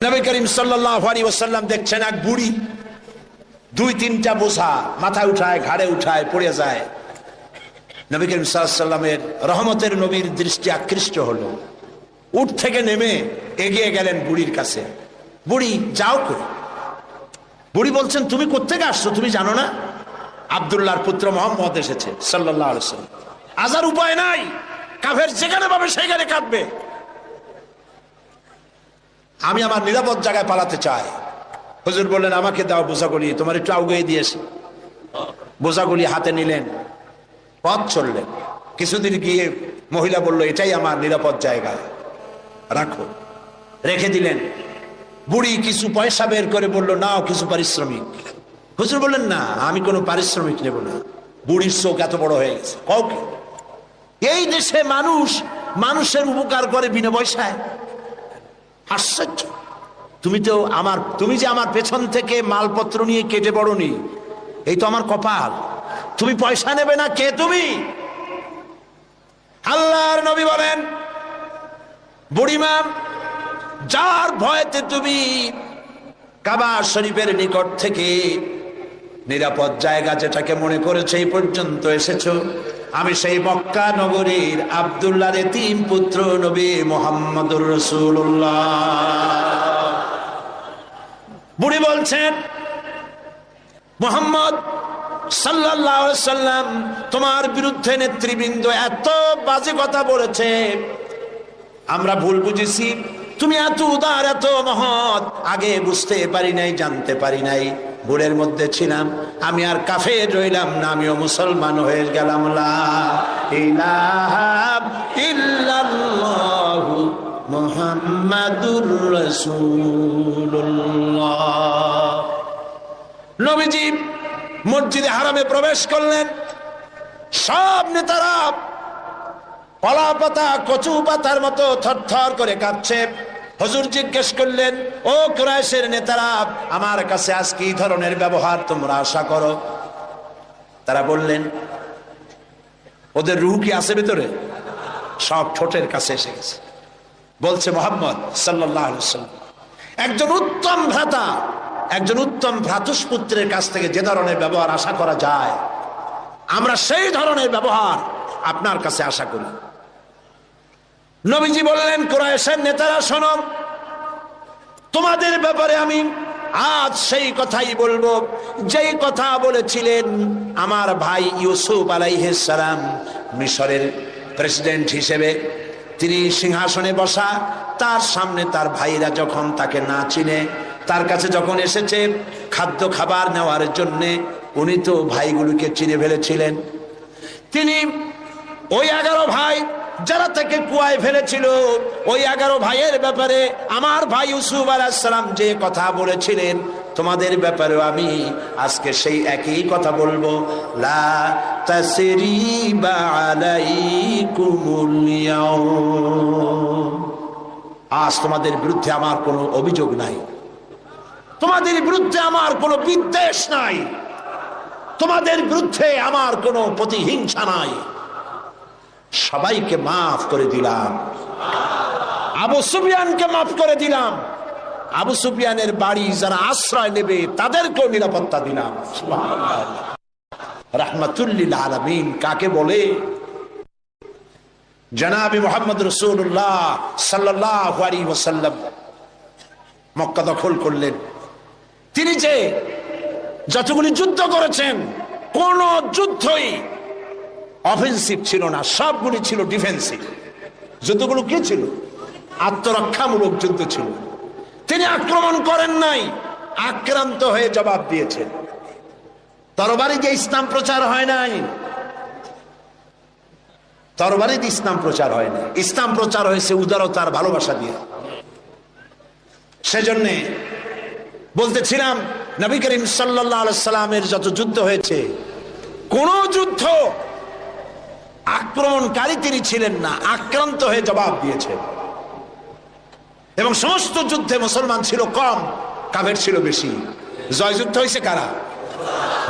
নবী করিম সাল্লাল্লাহু আলাইহি ওয়াসাল্লাম দেখছেন এক বুড়ি দুই তিনটা বোঝা মাথায় উঠায়, ঘাড়ে উঠায়, পড়ে যায়। নবী করিম সাল্লাল্লাহু আলাইহি ওয়াসাল্লামের রহমতের নবীর দৃষ্টি আকৃষ্ট হলো। উঠ থেকে নেমে এগিয়ে গেলেন বুড়ির কাছে। বুড়ি, যাও কই? বুড়ি বলছেন, তুমি কোত্থেকে আসছো? তুমি জানো না আব্দুল্লাহর পুত্র মুহাম্মদ এসেছে সাল্লাল্লাহু আলাইহি ওয়াসাল্লাম। আজার উপায় নাই, কাফের যেখানে পাবে সেখানে কাটবে। আমি আমার নিরাপদ জায়গায় পালাতে চাই। হুজুর বললেন, আমাকে দাও বোঝাগুলি, তোমার একটু আউগিয়ে দিয়েছি। বোঝাগুলি হাতে নিলেন, পথ চললেন। কিছুদিন গিয়ে মহিলা বলল, এটাই আমার নিরাপদ জায়গা, রাখো। রেখে দিলেন। বুড়ি কিছু পয়সা বের করে বলল, নাও কিছু পারিশ্রমিক। হুজুর বললেন, না, আমি কোনো পারিশ্রমিক নেব না। বুড়ির চোখ এত বড় হয়ে গেছে। কাউকে এই দেশে মানুষের উপকার করে বিনা পয়সায়? আশ্চর্য! তুমি যে আমার পেছন থেকে মালপত্র নিয়ে কেটে পড়নি, এই তো আমার কপাল। তুমি পয়সা নেবে না? কে তুমি? আল্লাহর নবী বলেন, বুড়িমা, যার ভয়েতে তুমি কাবা শরীফের নিকট থেকে নিরাপদ জায়গা যেটাকে মনে করেছে এই পর্যন্ত এসেছো, আমি সেই মক্কা নগরীর আব্দুল্লাহর এতিম পুত্র নবী মুহাম্মদুর রাসূলুল্লাহ। বুড়ি বলছেন, মুহাম্মদ সাল্লাল্লাহু আলাইহি ওয়াসাল্লাম তোমার বিরুদ্ধে নেতৃবৃন্দ এত বাজে কথা বলেছে, আমরা ভুল বুঝেছি। তুমি এত উদার, এত মহৎ, আগে বুঝতে পারি নাই, জানতে পারি নাই। ভুলের মধ্যে ছিলাম, আমি আর কাফের রইলাম না, আমিও মুসলমান হয়ে গেলাম। লা ইলাহা ইল্লাল্লাহু মুহাম্মাদুর রাসূলুল্লাহ। নবীজি মসজিদে হারামে প্রবেশ করলেন। সব নেতারা কলা পাতা, কচু পাতার মতো থরথর করে কাঁপছে। হুজুর জিজ্ঞেস করলেন, ও কুরাইশের নেতারা, আমার কাছে আজ কি ধরনের ব্যবহার তোমরা আশা করো? তারা বললেন, ওদের রূহ কি আছে ভেতরে? সব ঠোঁটের কাছে এসে গেছে। বলছে, মুহাম্মদ সাল্লাল্লাহু আলাইহি ওয়াসাল্লাম একজন উত্তম ভ্রাতা, একজন উত্তম ভ্রাতুষ্পুত্রের কাছ থেকে যে ধরনের ব্যবহার আশা করা যায়, আমরা সেই ধরনের ব্যবহার আপনার কাছে আশা করি। নবীজি বললেন, কুরাইশের নেতারা, শোনো, তোমাদের ব্যাপারে আমি আজ সেই কথাই বলবো যেই কথা বলেছিলেন আমার ভাই ইউসুফ আলাইহিস সালাম মিশরের প্রেসিডেন্ট হিসেবে। তিনি সিংহাসনে বসা, তার সামনে তার ভাইরা যখন তাকে না চিনে, তার কাছে যখন এসেছে খাদ্য খাবার নেওয়ার জন্যে, উনি তো ভাইগুলোকে চিনে ফেলেছিলেন। তিনি ওই 11 ভাই যারা তাকে কুয়ায় ফেলেছিল, ওই 11 ভাইয়ের ব্যাপারে আমার ভাই ইউসুফ আলাইহিস সালাম যে কথা বলেছিলেন, তোমাদের ব্যাপারেও আমি আজকে সেই একই কথা বলবো। লা তাসরিবা আলাইকুমুল ইয়াউম। আজ তোমাদের বিরুদ্ধে আমার কোনো অভিযোগ নাই, তোমাদের বিরুদ্ধে আমার কোনো বিদ্বেষ নাই, তোমাদের বিরুদ্ধে আমার কোনো প্রতিহিংসা নাই। সবাইকে মাফ করে দিলাম। আবু সুফিয়ানকে মাফ করে দিলাম। আবু সুফিয়ানের বাড়ি যারা আশ্রয় নেবে তাদেরকেও নিরাপত্তা দিলাম। সুবহানাল্লাহ। রাহমাতুল লিল আলামিন কাকে বলে? জনাবে মুহাম্মদ রাসূলুল্লাহ সাল্লাল্লাহু আলাইহি ওয়াসাল্লাম মক্কা দখল করলেন। তিনি যে যতগুলি যুদ্ধ করেছেন, কোন যুদ্ধই অফেন্সিভ ছিল না, সবগুলি ছিল ডিফেন্সিভ। যুদ্ধগুলো কি ছিল? আত্মরক্ষামূলক যুদ্ধ ছিল। তিনি আক্রমণ করেন নাই, আক্রান্ত হয়ে জবাব দিয়েছেন। তরবারি দিয়ে ইসলাম প্রচার হয় নাই, তরবারি দিয়ে ইসলাম প্রচার হয় না। ইসলাম প্রচার হয়েছে উদারতার ভালোবাসা দিয়ে। সেজন্যে বলতেছিলাম, নবী করিম সাল্লাল্লাহু আলাইহি সাল্লামের যত যুদ্ধ হয়েছে, কোন যুদ্ধ আক্রমণকারী তিনি ছিলেন না, আক্রান্ত হয়ে জবাব দিয়েছেন। এবং সমস্ত যুদ্ধে মুসলমান ছিল কম, কাফের ছিল বেশি। জয়যুদ্ধ হয়েছে কারা?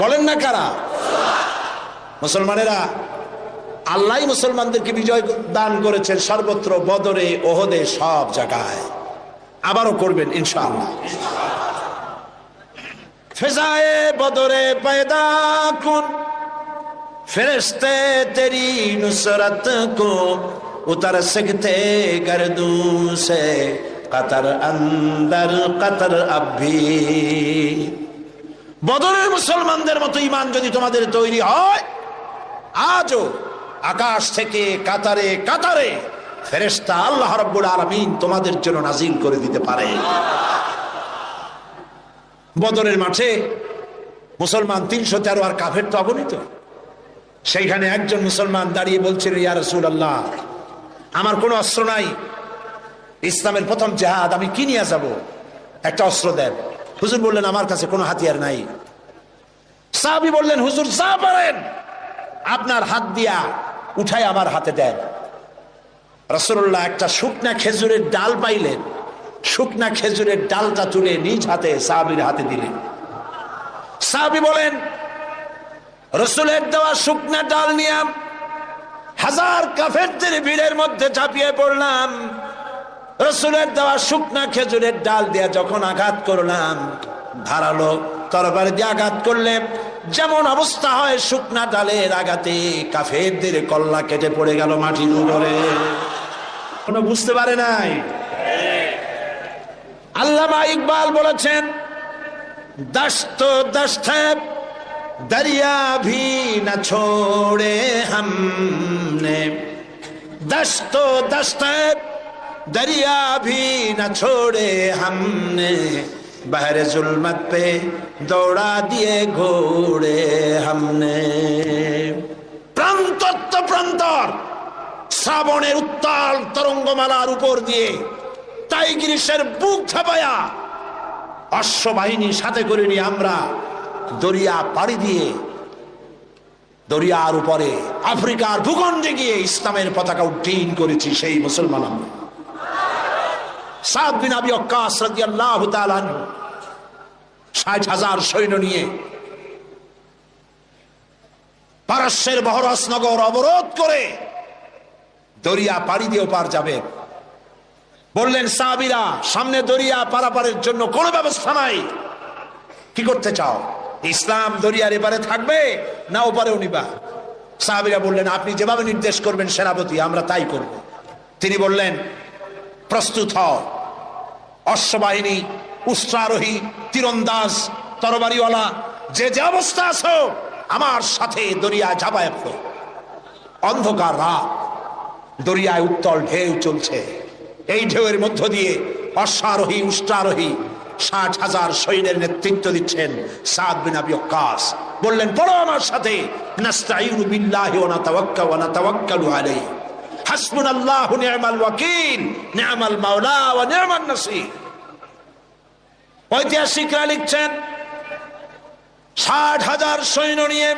বলেন না কারা? মুসলমানেরা। আল্লাহ মুসলমানদেরকে বিজয় দান করেছেন সর্বত্র, বদরে, ওহদে, সব জায়গায়। আবারও করবেন ইনশাআল্লাহ। ফিজায়ে বদরে पैदा कुन फरिश्ते तेरी नुसरत को उतर सकते गर्दू से कतर अंदर कतर अब भी। বদরের মুসলমানদের মতো ঈমান যদি তোমাদের তৈরি হয়, আজও আকাশ থেকে কাতারে কাতারে ফেরেশতা আল্লাহ রাব্বুল আলামিন তোমাদের জন্য নাজিল করে দিতে পারে। বদরের মাঠে মুসলমান 313 আর কাফের তো অগণিত। সেইখানে একজন মুসলমান দাঁড়িয়ে বলছিল, ইয়া রাসূলুল্লাহ, আমার কোনো অস্ত্র নাই, ইসলামের প্রথম জিহাদ, আমি কি নিয়ে যাব? একটা অস্ত্র দেন। হুজুর বললেন, আমার কাছে কোনো হাতিয়ার নাই। সাহাবী বললেন, হুজুর যা পারেন আপনার হাত দিয়া উঠাই আমার হাতে দেন। রাসূলুল্লাহ একটা শুকনা খেজুরের ডাল পাইলেন, শুকনা খেজুরের ডালটা তুলে নিজ হাতে সাহাবীর হাতে দিলেন। সাহাবী বলেন, রাসূলের দেওয়া শুকনা ডাল নিয়ে হাজার কাফেরদের ভিড়ের মধ্যে ঝাঁপিয়ে পড়লাম। রাসূলের দেওয়া শুকনা খেজুরের ডাল দিয়ে যখন আঘাত করলাম, ধারালো তরবারি দিয়ে আঘাত করলে যেমন অবস্থা হয়, শুকনা ডালের আঘাতে কাফেরদের কল্লা কেটে পড়ে গেল মাটির উপরে। কোনো বুঝতে পারে নাই। আল্লামা ইকবাল বলেছেন, দশত দশত दरिया भी न छोड़े हमने, दस्तो दस्त दरिया भी न छोड़े हमने, बहरे जुल्मत पे दौड़ा दिए घोड़े हमने। প্রান্তর তো প্রান্তর শ্রাবণের উত্তাল তরঙ্গমালার উপর দিয়ে টাইগ্রিসের বুক ছাপায়া অশ্ববাহিনী সাথে করে নিয়ে আমরা দরিয়া পাড়ি দিয়ে দরিয়ার উপরে আফ্রিকার ভূখণ্ডে গিয়ে ইসলামের পতাকা উড্ডীন করেছি। সেই মুসলমান আমরা। সাদ বিন আবি ওয়াক্কাস রাদিয়াল্লাহু তাআলা আনহু 60,000 সৈন্য নিয়ে পারস্যের বহরস নগর অবরোধ করে দরিয়া পাড়ি দিয়ে পার যাবে। বললেন সাহাবীরা, সামনে দরিয়া পারাপারের জন্য কোনো ব্যবস্থা নাই, কি করতে চাও? ইসলাম দরিয়ার এপারে থাকবে না ওপারেও নিবা? সাহাবীরা বললেন, আপনি যেভাবে নির্দেশ করবেন সেনাপতি, আমরা তাই করব। তিনি বললেন, প্রস্তুত হও, অশ্ববাহিনী, উষ্ট্রারোহী, তীরন্দাজ, তরবারিওয়ালা, যে যে অবস্থা আছো আমার সাথে দরিয়া ঝাঁপায় পড়ো। অন্ধকার রাত, দরিয়ায় উত্তল ঢেউ চলছে। এই ঢেউয়ের মধ্য দিয়ে অশ্বারোহী, উষ্ট্রারোহী 60,000 সৈন্যের নেতৃত্ব দিচ্ছেন সাদ বিন আবি ওয়াক্কাস। বললেন, পড়ো আমার সাথে, নাস্তাঈনু বিল্লাহি ওয়া নাতাওয়াক্কালু আলাইহি, হাসবুনাল্লাহু নি'মাল ওয়াকিল, নি'মাল মাওলা ওয়া নি'মান নাসীর। ঐতিহাসিকরা লিখছেন, 60,000 সৈন্য নিয়ে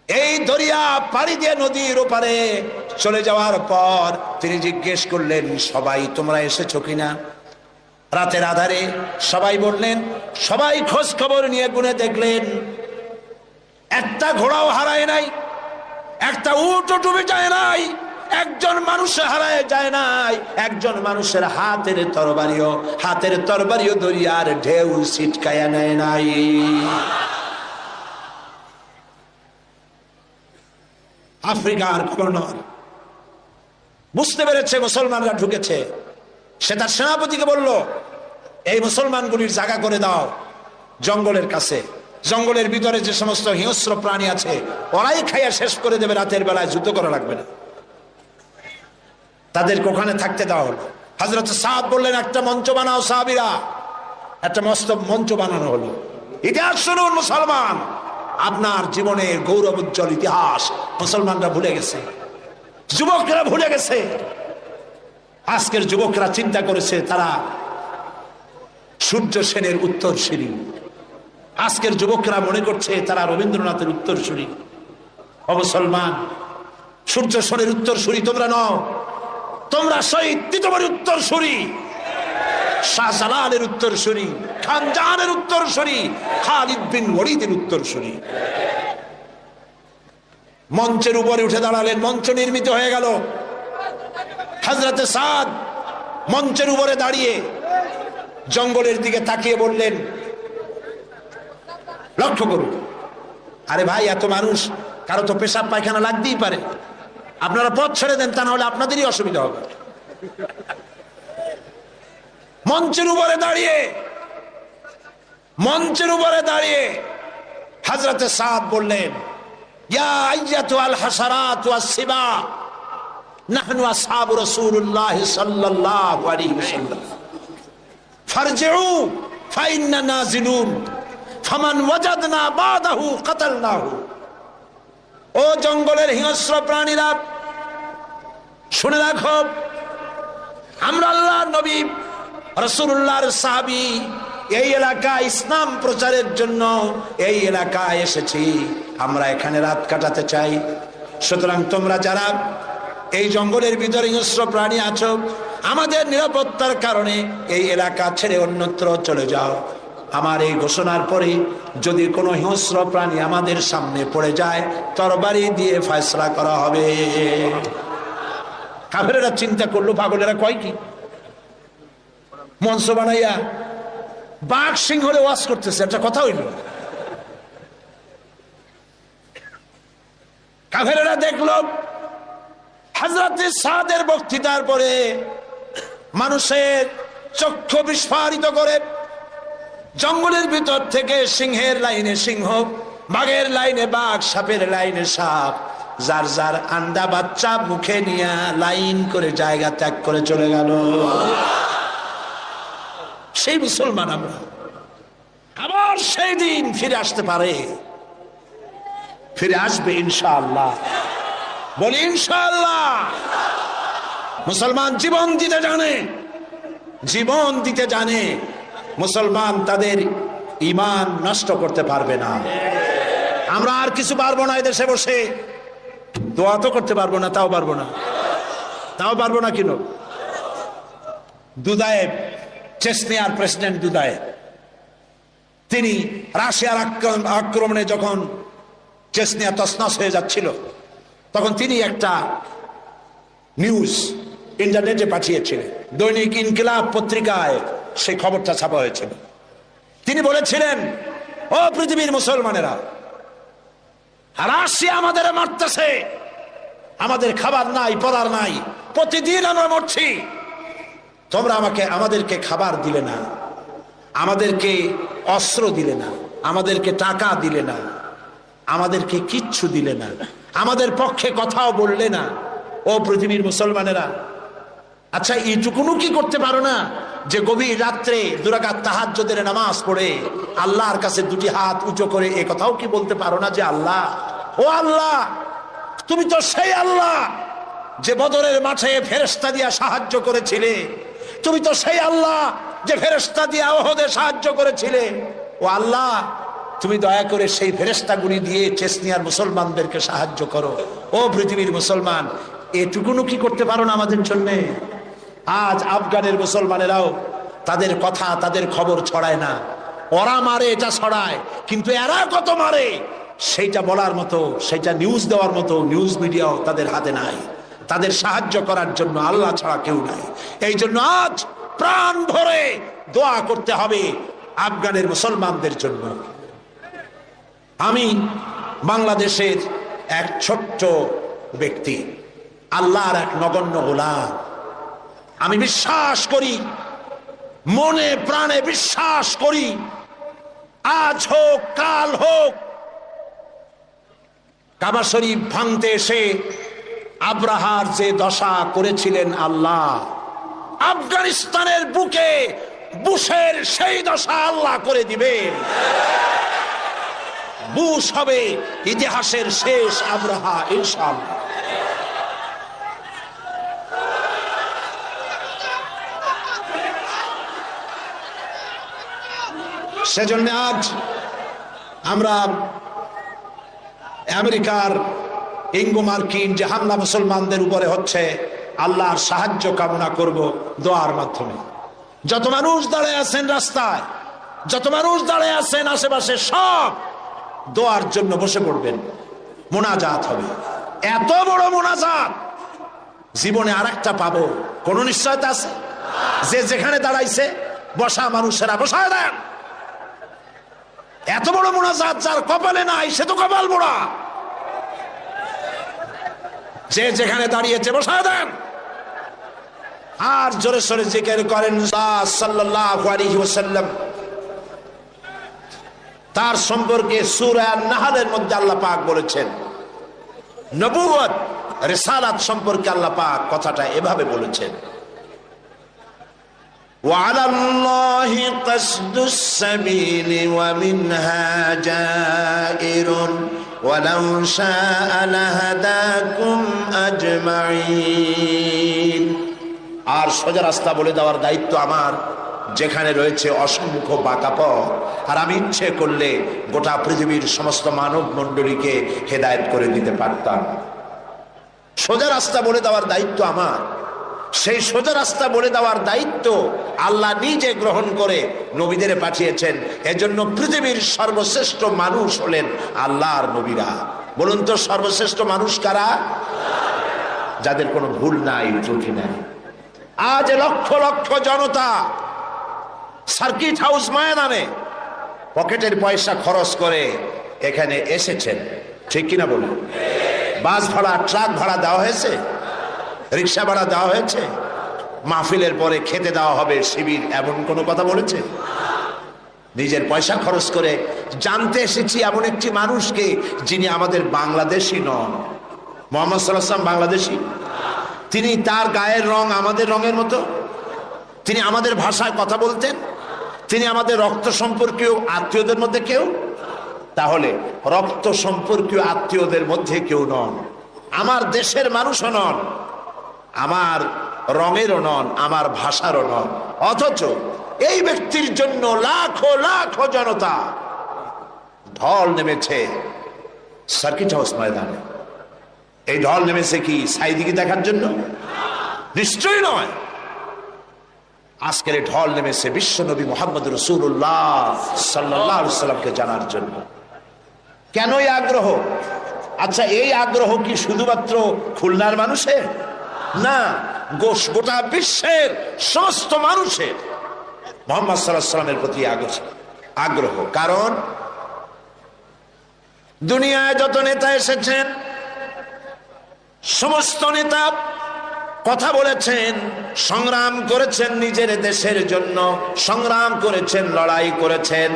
এই দরিয়া পাড়ি দিয়ে নদীর ওপারে চলে যাওয়ার পর তিনি জিজ্ঞেস করলেন, সবাই তোমরা এসেছো কিনা? রাতের আধারে সবাই বললেন, সবাই খোঁজ খবর নিয়ে গুনে দেখলেন একটা ঘোড়াও হারায় নাই, একটা উটও ডুবে যায় নাই, একজন মানুষ হারায় যায় নাই, একজন মানুষের হাতের তরবারিও দরিয়ার ঢেউ ছিটকায়া নেয় নাই। আফ্রিকার গভর্নর বুঝতে পেরেছে মুসলমানরা ঢুকেছে। সে তার সেনাপতিকে বলল, এই মুসলমানগুলির জায়গা করে দাও জঙ্গলের কাছে। জঙ্গলের ভিতরে যে সমস্ত হিংস্র প্রাণী আছে ওরাই খাইয়া শেষ করে দেবে, রাতের বেলায় যুদ্ধ করা লাগবে না, তাদেরকে ওখানে থাকতে দেওয়া হলো। হযরত সাদ বললেন, একটা মঞ্চ বানাও সাহাবীরা। একটা মস্ত মঞ্চ বানানো হলো। ইতিহাস শুনুন মুসলমান, আপনার জীবনের গৌরব উজ্জ্বল ইতিহাস মুসলমানরা ভুলে গেছে, যুবকরা ভুলে গেছে। আজকের যুবকরা চিন্তা করেছে তারা সূর্য সেনের উত্তরসূরি। আজকের যুবকরা মনে করছে তারা রবীন্দ্রনাথের উত্তরসূরি। ও মুসলমান, সূর্য সেনের উত্তরসূরি তোমরা নও, তোমরা শহীদ তীতমণির উত্তরসূরি, শাহজালালের উত্তরসূরি, খান জাহানের উত্তরসূরি, খালিদ বিন ওয়ালিদের উত্তরসূরি। মঞ্চের উপরে উঠে দাঁড়ালেন, মঞ্চ নির্মিত হয়ে গেল। হযরতে সাদ মঞ্চের উপরে দাঁড়িয়ে জঙ্গলের দিকে তাকিয়ে বললেন, লক্ষ্য করুন, আরে ভাই এত মানুষ, কারো তো পেশাব পায়খানা লাগতেই পারে, আপনারা পথ ছেড়ে দেন, তা না হলে আপনাদেরই অসুবিধা হবে। মঞ্চের উপরে দাঁড়িয়ে হযরতে সাদ বললেন, ইয়া আইয়াতুল হাসারাত ওয়াস সিবা নাহনু আসহাবু রাসূলুল্লাহ সাল্লাল্লাহু আলাইহি ওয়াসাল্লাম ফারজিউ ফাইন্না নাজিলুন ফামান ওয়াজাদনা বাদাহু কাতালনাহু। ও জঙ্গলের হিংস্র প্রাণীরা, শুনে রাখো, আমরা আল্লাহর নবী রাসূলুল্লাহর সাহাবী, এই এলাকায় ইসলাম প্রচারের জন্য এই এলাকায় এসেছি, আমরা এখানে রাত কাটাতে চাই। সুতরাং তোমরা যারা এই জঙ্গলের ভিতরে হিংস্র প্রাণী আছো, আমাদের নিরাপত্তার কারণে এই এলাকা ছেড়ে অন্যত্র চলে যাও। আমার এই ঘোষণার পরে যদি কোনো হিংস্র প্রাণী আমাদের সামনে পড়ে যায়, তরবারি দিয়ে ফয়সালা করা হবে। কাফেরেরা চিন্তা করলো, পাগলেরা কয় কি, মঞ্চ বানাইয়া বাঘ সিংহরে ওয়াজ করতেছে, একটা কথা হইল। কাফেরেরা দেখলো হযরতে সাদের বক্তৃতার পরে মানুষের চক্ষু বিস্ফারিত করে জঙ্গলের ভিতর থেকে সিংহের লাইনে সিংহ, বাঘের লাইনে বাঘ, সাপের লাইনে সাপ, যার যার আন্ডা বাচ্চা মুখে নিয়ে লাইন করে জায়গা ত্যাগ করে চলে গেল। সেই মুসলমান আমরা, আবার সেই দিন ফিরে আসতে পারে, ফিরে আসবে ইনশাআল্লাহ, বলি ইনশাআল্লাহ। মুসলমান জীবন দিতে জানে, জীবন দিতে জানে। মুসলমান তাদের ঈমান নষ্ট করতে পারবে না। আমরা আর কিছু পারবো না, এদেশে বসে দোয়া তো করতে পারবো না, তাও পারবো না কেন? দুদায়েব, চেচনিয়ার প্রেসিডেন্ট দুদায়েব, তিনি রাশিয়ার আক্রমণে যখন চেচনিয়া তছনছ হয়ে যাচ্ছিল, তখন তিনি একটা নিউজ ইন্টারনেটে পাঠিয়েছিলেন, দৈনিক ইনকিলাব পত্রিকায় সেই খবরটা ছাপা হয়েছিল। তিনি বলেছিলেন, ও পৃথিবীর মুসলমানেরা, রাশিয়া আমাদের মারতেছে, আমাদের খাবার নাই, পড়ার নাই, প্রতিদিন আমরা মরছি, তোমরা আমাদেরকে খাবার দিলে না, আমাদেরকে অস্ত্র দিলে না, আমাদেরকে টাকা দিলে না, আমাদেরকে কিচ্ছু দিলে না, আমাদের পক্ষে কথাও বললে না। ও পৃথিবীর মুসলমানেরা, আচ্ছা এইটুকুনু কি করতে পারো না যে গভীর রাত্রে 2 রাকাত তাহাজ্জুদের নামাজ পড়ে আল্লাহর কাছে 2টি হাত উঁচু করে এ কথাও কি বলতে পারো না যে আল্লাহ, ও আল্লাহ, তুমি তো সেই আল্লাহ যে বদরের মাঠে ফেরেশতা দিয়া সাহায্য করেছিলে, তুমি তো সেই আল্লাহ যে ফেরেশতা দিয়া ওহদে সাহায্য করেছিলে, ও আল্লাহ, তুমি দয়া করে সেই ফেরেশতাগুলি দিয়ে চেচনিয়ার মুসলমানদেরকে সাহায্য করো। ও পৃথিবীর মুসলমান, এটুকুনু কি করতে পারো না আমাদের জন্য? আজ আফগানের মুসলমানেরাও তাদের কথা, তাদের খবর ছড়ায় না, ওরা মারে এটা ছড়ায়, কিন্তু এরা কত মারে সেইটা বলার মতো, সেইটা নিউজ দেওয়ার মতো নিউজ মিডিয়াও তাদের হাতে নাই। তাদের সাহায্য করার জন্য আল্লাহ ছাড়া কেউ নাই। এই জন্য আজ প্রাণ ভরে দোয়া করতে হবে আফগানের মুসলমানদের জন্য। আমি বাংলাদেশের এক ছোট্ট ব্যক্তি, আল্লাহর এক নগণ্য গোলাম। আমি বিশ্বাস করি, মনে প্রাণে বিশ্বাস করি, আজ হোক কাল হোক, কাবা শরীফ ভাঙতে এসে আব্রাহার যে দশা করেছিলেন আল্লাহ, আফগানিস্তানের বুকে বুশের সেই দশা আল্লাহ করে দিবেন। বুশ হবে ইতিহাসের শেষ আব্রাহা ইনশাআল্লাহ। সেজন্য আজ আমরা আমেরিকার ইঙ্গো মার্কিন যে হামলা মুসলমানদের উপরে হচ্ছে, আল্লাহর সাহায্য কামনা করব দোয়ার মাধ্যমে। যত মানুষ দাঁড়ায় আছেন রাস্তায়, যত মানুষ দাঁড়ায় আছেন আশেপাশে, সব দোয়ার জন্য বসে পড়বেন, মোনাজাত হবে। এত বড় মোনাজাত জীবনে আরেকটা পাবো কোন নিশ্চয়তা আছে? যে যেখানে দাঁড়াইছে বসা মানুষেরা বসায় দেন। এত বড় মুনাজাত যার কপালে নাই সে তো কপাল মোড়া। যে যেখানে দাঁড়িয়েছে বসায় দেন। আর জোরে সোরে জিকির করেন সাল্লাল্লাহু আলাইহি ওয়াসাল্লাম। তার সম্পর্কে সূরা নাহলের মধ্যে আল্লাহ পাক বলেছেন, নবুয়ত রিসালাত সম্পর্কে আল্লাহ পাক কথাটা এভাবে বলেছেন, وعلى الله قصد السبيل ومنها جائر ولو شاء لهداكم أجمعين। আর সোজা রাস্তা বলে দেওয়ার দায়িত্ব আমার, যেখানে রয়েছে অসংখ্য বাঁকা পথ। আর আমি ইচ্ছে করলে গোটা পৃথিবীর সমস্ত মানব মণ্ডলীকে হেদায়েত করে দিতে পারতাম। সোজা রাস্তা বলে দেওয়ার দায়িত্ব আমার। সেই সোজা রাস্তা বলে দেওয়ার দায়িত্ব আল্লাহ নিজে গ্রহণ করে নবীদের পাঠিয়েছেন। এজন্য পৃথিবীর সর্বশ্রেষ্ঠ মানুষ হলেন আল্লাহর নবীরা। বলুন তো সর্বশ্রেষ্ঠ মানুষ কারা? যাদের কোনো ভুল নাই, ত্রুটি নাই। আজ লক্ষ লক্ষ জনতা সার্কিট হাউস ময়দানে পকেটের পয়সা খরচ করে এখানে এসেছেন, ঠিক কিনা বলুন? বাস ভাড়া, ট্রাক ভাড়া দেওয়া হয়েছে, রিক্সা ভাড়া দেওয়া হয়েছে, মাহফিলের পরে খেতে দেওয়া হবে শিবির, এমন কোনো কথা বলেছে? নিজের পয়সা খরচ করে জানতে এসেছি এমন একটি মানুষকে যিনি আমাদের বাংলাদেশী নন। মুহাম্মদ সাল্লাল্লাহু আলাইহি ওয়াসাল্লাম বাংলাদেশী? তিনি তার গায়ের রং আমাদের রঙের মতো? তিনি আমাদের ভাষায় কথা বলতেন? তিনি আমাদের রক্ত সম্পর্কীয় আত্মীয়দের মধ্যে কেউ? তাহলে রক্ত সম্পর্কীয় আত্মীয়দের মধ্যে কেউ নন, আমার দেশের মানুষও নন, আমার রঙেরও নন, আমার ভাষারও নন। অথচ এই ব্যক্তির জন্য লাখো লাখো জনতা ঢল নেমেছে সার্কিট হাউস ময়দানে। এই ঢল নেমেছে কি সাইদিকে দেখার জন্য? নিশ্চয়ই নয়। আজকের ঢল নেমেছে বিশ্ব নবী মুহাম্মদ রাসূলুল্লাহ সাল্লাল্লাহু আলাইহি ওয়াসাল্লামকে জানার জন্য। কেন এই আগ্রহ? আচ্ছা, এই আগ্রহ কি শুধুমাত্র খুলনার মানুষের? না, গোটা বিশ্বের সমস্ত মানুষের মুহাম্মদ সাল্লাল্লাহু আলাইহি ওয়াসাল্লামের প্রতি আগ্রহ। কারণ দুনিয়ায় যত নেতা এসেছেন, সমস্ত নেতা কথা বলেছেন, সংগ্রাম করেছেন নিজের দেশের জন্য, সংগ্রাম করেছেন, লড়াই করেছেন,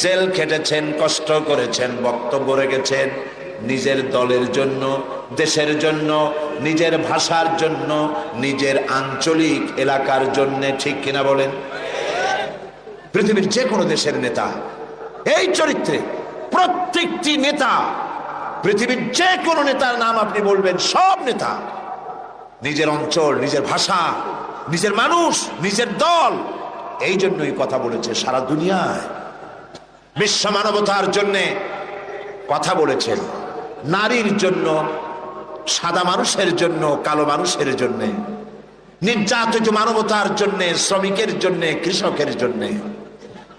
জেল খেটেছেন, কষ্ট করেছেন, বক্তব্য রেখেছেন নিজের দলের জন্য, দেশের জন্য, নিজের ভাষার জন্য, নিজের আঞ্চলিক এলাকার জন্য, ঠিক কিনা বলেন? পৃথিবীর যে কোনো দেশের নেতা এই চরিত্রে, প্রত্যেকটি নেতা, পৃথিবীর যে কোনো নেতার নাম আপনি বলবেন, সব নেতা নিজের অঞ্চল, নিজের ভাষা, নিজের মানুষ, নিজের দল, এই জন্যই কথা বলেছে সারা দুনিয়ায়। বিশ্ব মানবতার জন্য কথা বলেছেন, নারীর জন্য, সাদা মানুষের জন্য, কালো মানুষের জন্য, নির্যাতিত মানবতার জন্য, শ্রমিকের জন্য, কৃষকের জন্য,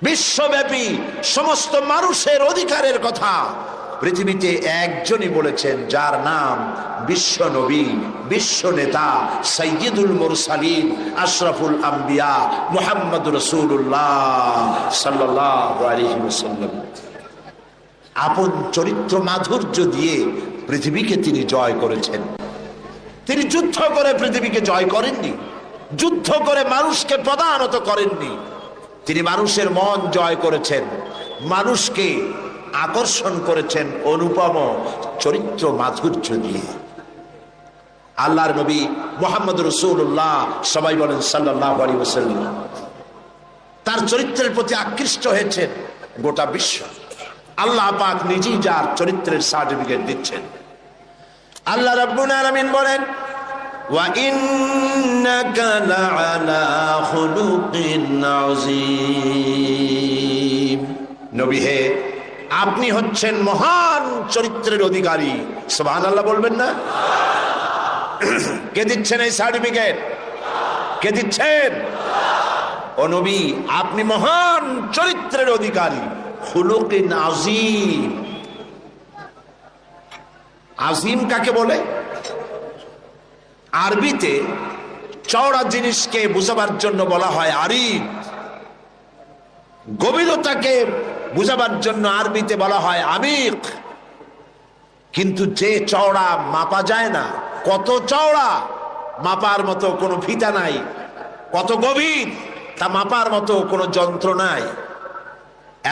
বিশ্বব্যাপী সমস্ত মানুষের অধিকারের কথা পৃথিবীতে একজনই বলেছেন, যার নাম বিশ্ব নবী, বিশ্ব নেতা, সাইয়্যিদুল মুরসালিন, আশরাফুল আম্বিয়া, মুহাম্মদুর রাসূলুল্লাহ সাল্লাল্লাহু আলাইহি ওয়াসাল্লাম। আপন চরিত্র মাধুর্য দিয়ে পৃথিবীকে তিনি জয় করেছেন। তিনি যুদ্ধ করে পৃথিবীকে জয় করেননি, যুদ্ধ করে মানুষকে প্রদানত করেননি। তিনি মানুষের মন জয় করেছেন, মানুষকে আকর্ষণ করেছেন অনুপম চরিত্র মাধুর্য দিয়ে। আল্লাহর নবী মুহাম্মদ রাসূলুল্লাহ, সবাই বলেন সাল্লাল্লাহু আলাইহি ওয়াসাল্লাম, তার চরিত্রের প্রতি আকৃষ্ট হয়েছেন গোটা বিশ্ব। আল্লাহ পাক নিজেই যার চরিত্রের সার্টিফিকেট দিচ্ছেন। আল্লাহ রাব্বুল আলামিন বলেন, ওয়া ইন্নাকা লাআলা খুলুকিন আযীম। নবী হে, আপনি হচ্ছেন মহান চরিত্রের অধিকারী। সুবহানাল্লাহ বলবেন না? কে দিচ্ছেন এই সার্টিফিকেট? কে দিচ্ছেন? ও নবী, আপনি মহান চরিত্রের অধিকারী, খুলুকিন আযীম। আযীম কাকে বলে? আরবিতে চওড়া জিনিসকে বুঝাবার জন্য বলা হয় আরিদ, গভীরতাকে বুঝাবার জন্য আরবিতে বলা হয় আমিক। কিন্তু যে চওড়া মাপা যায় না, কত চওড়া মাপার মতো কোনো ফিতা নাই, কত গভীর তা মাপার মতো কোনো যন্ত্র নাই,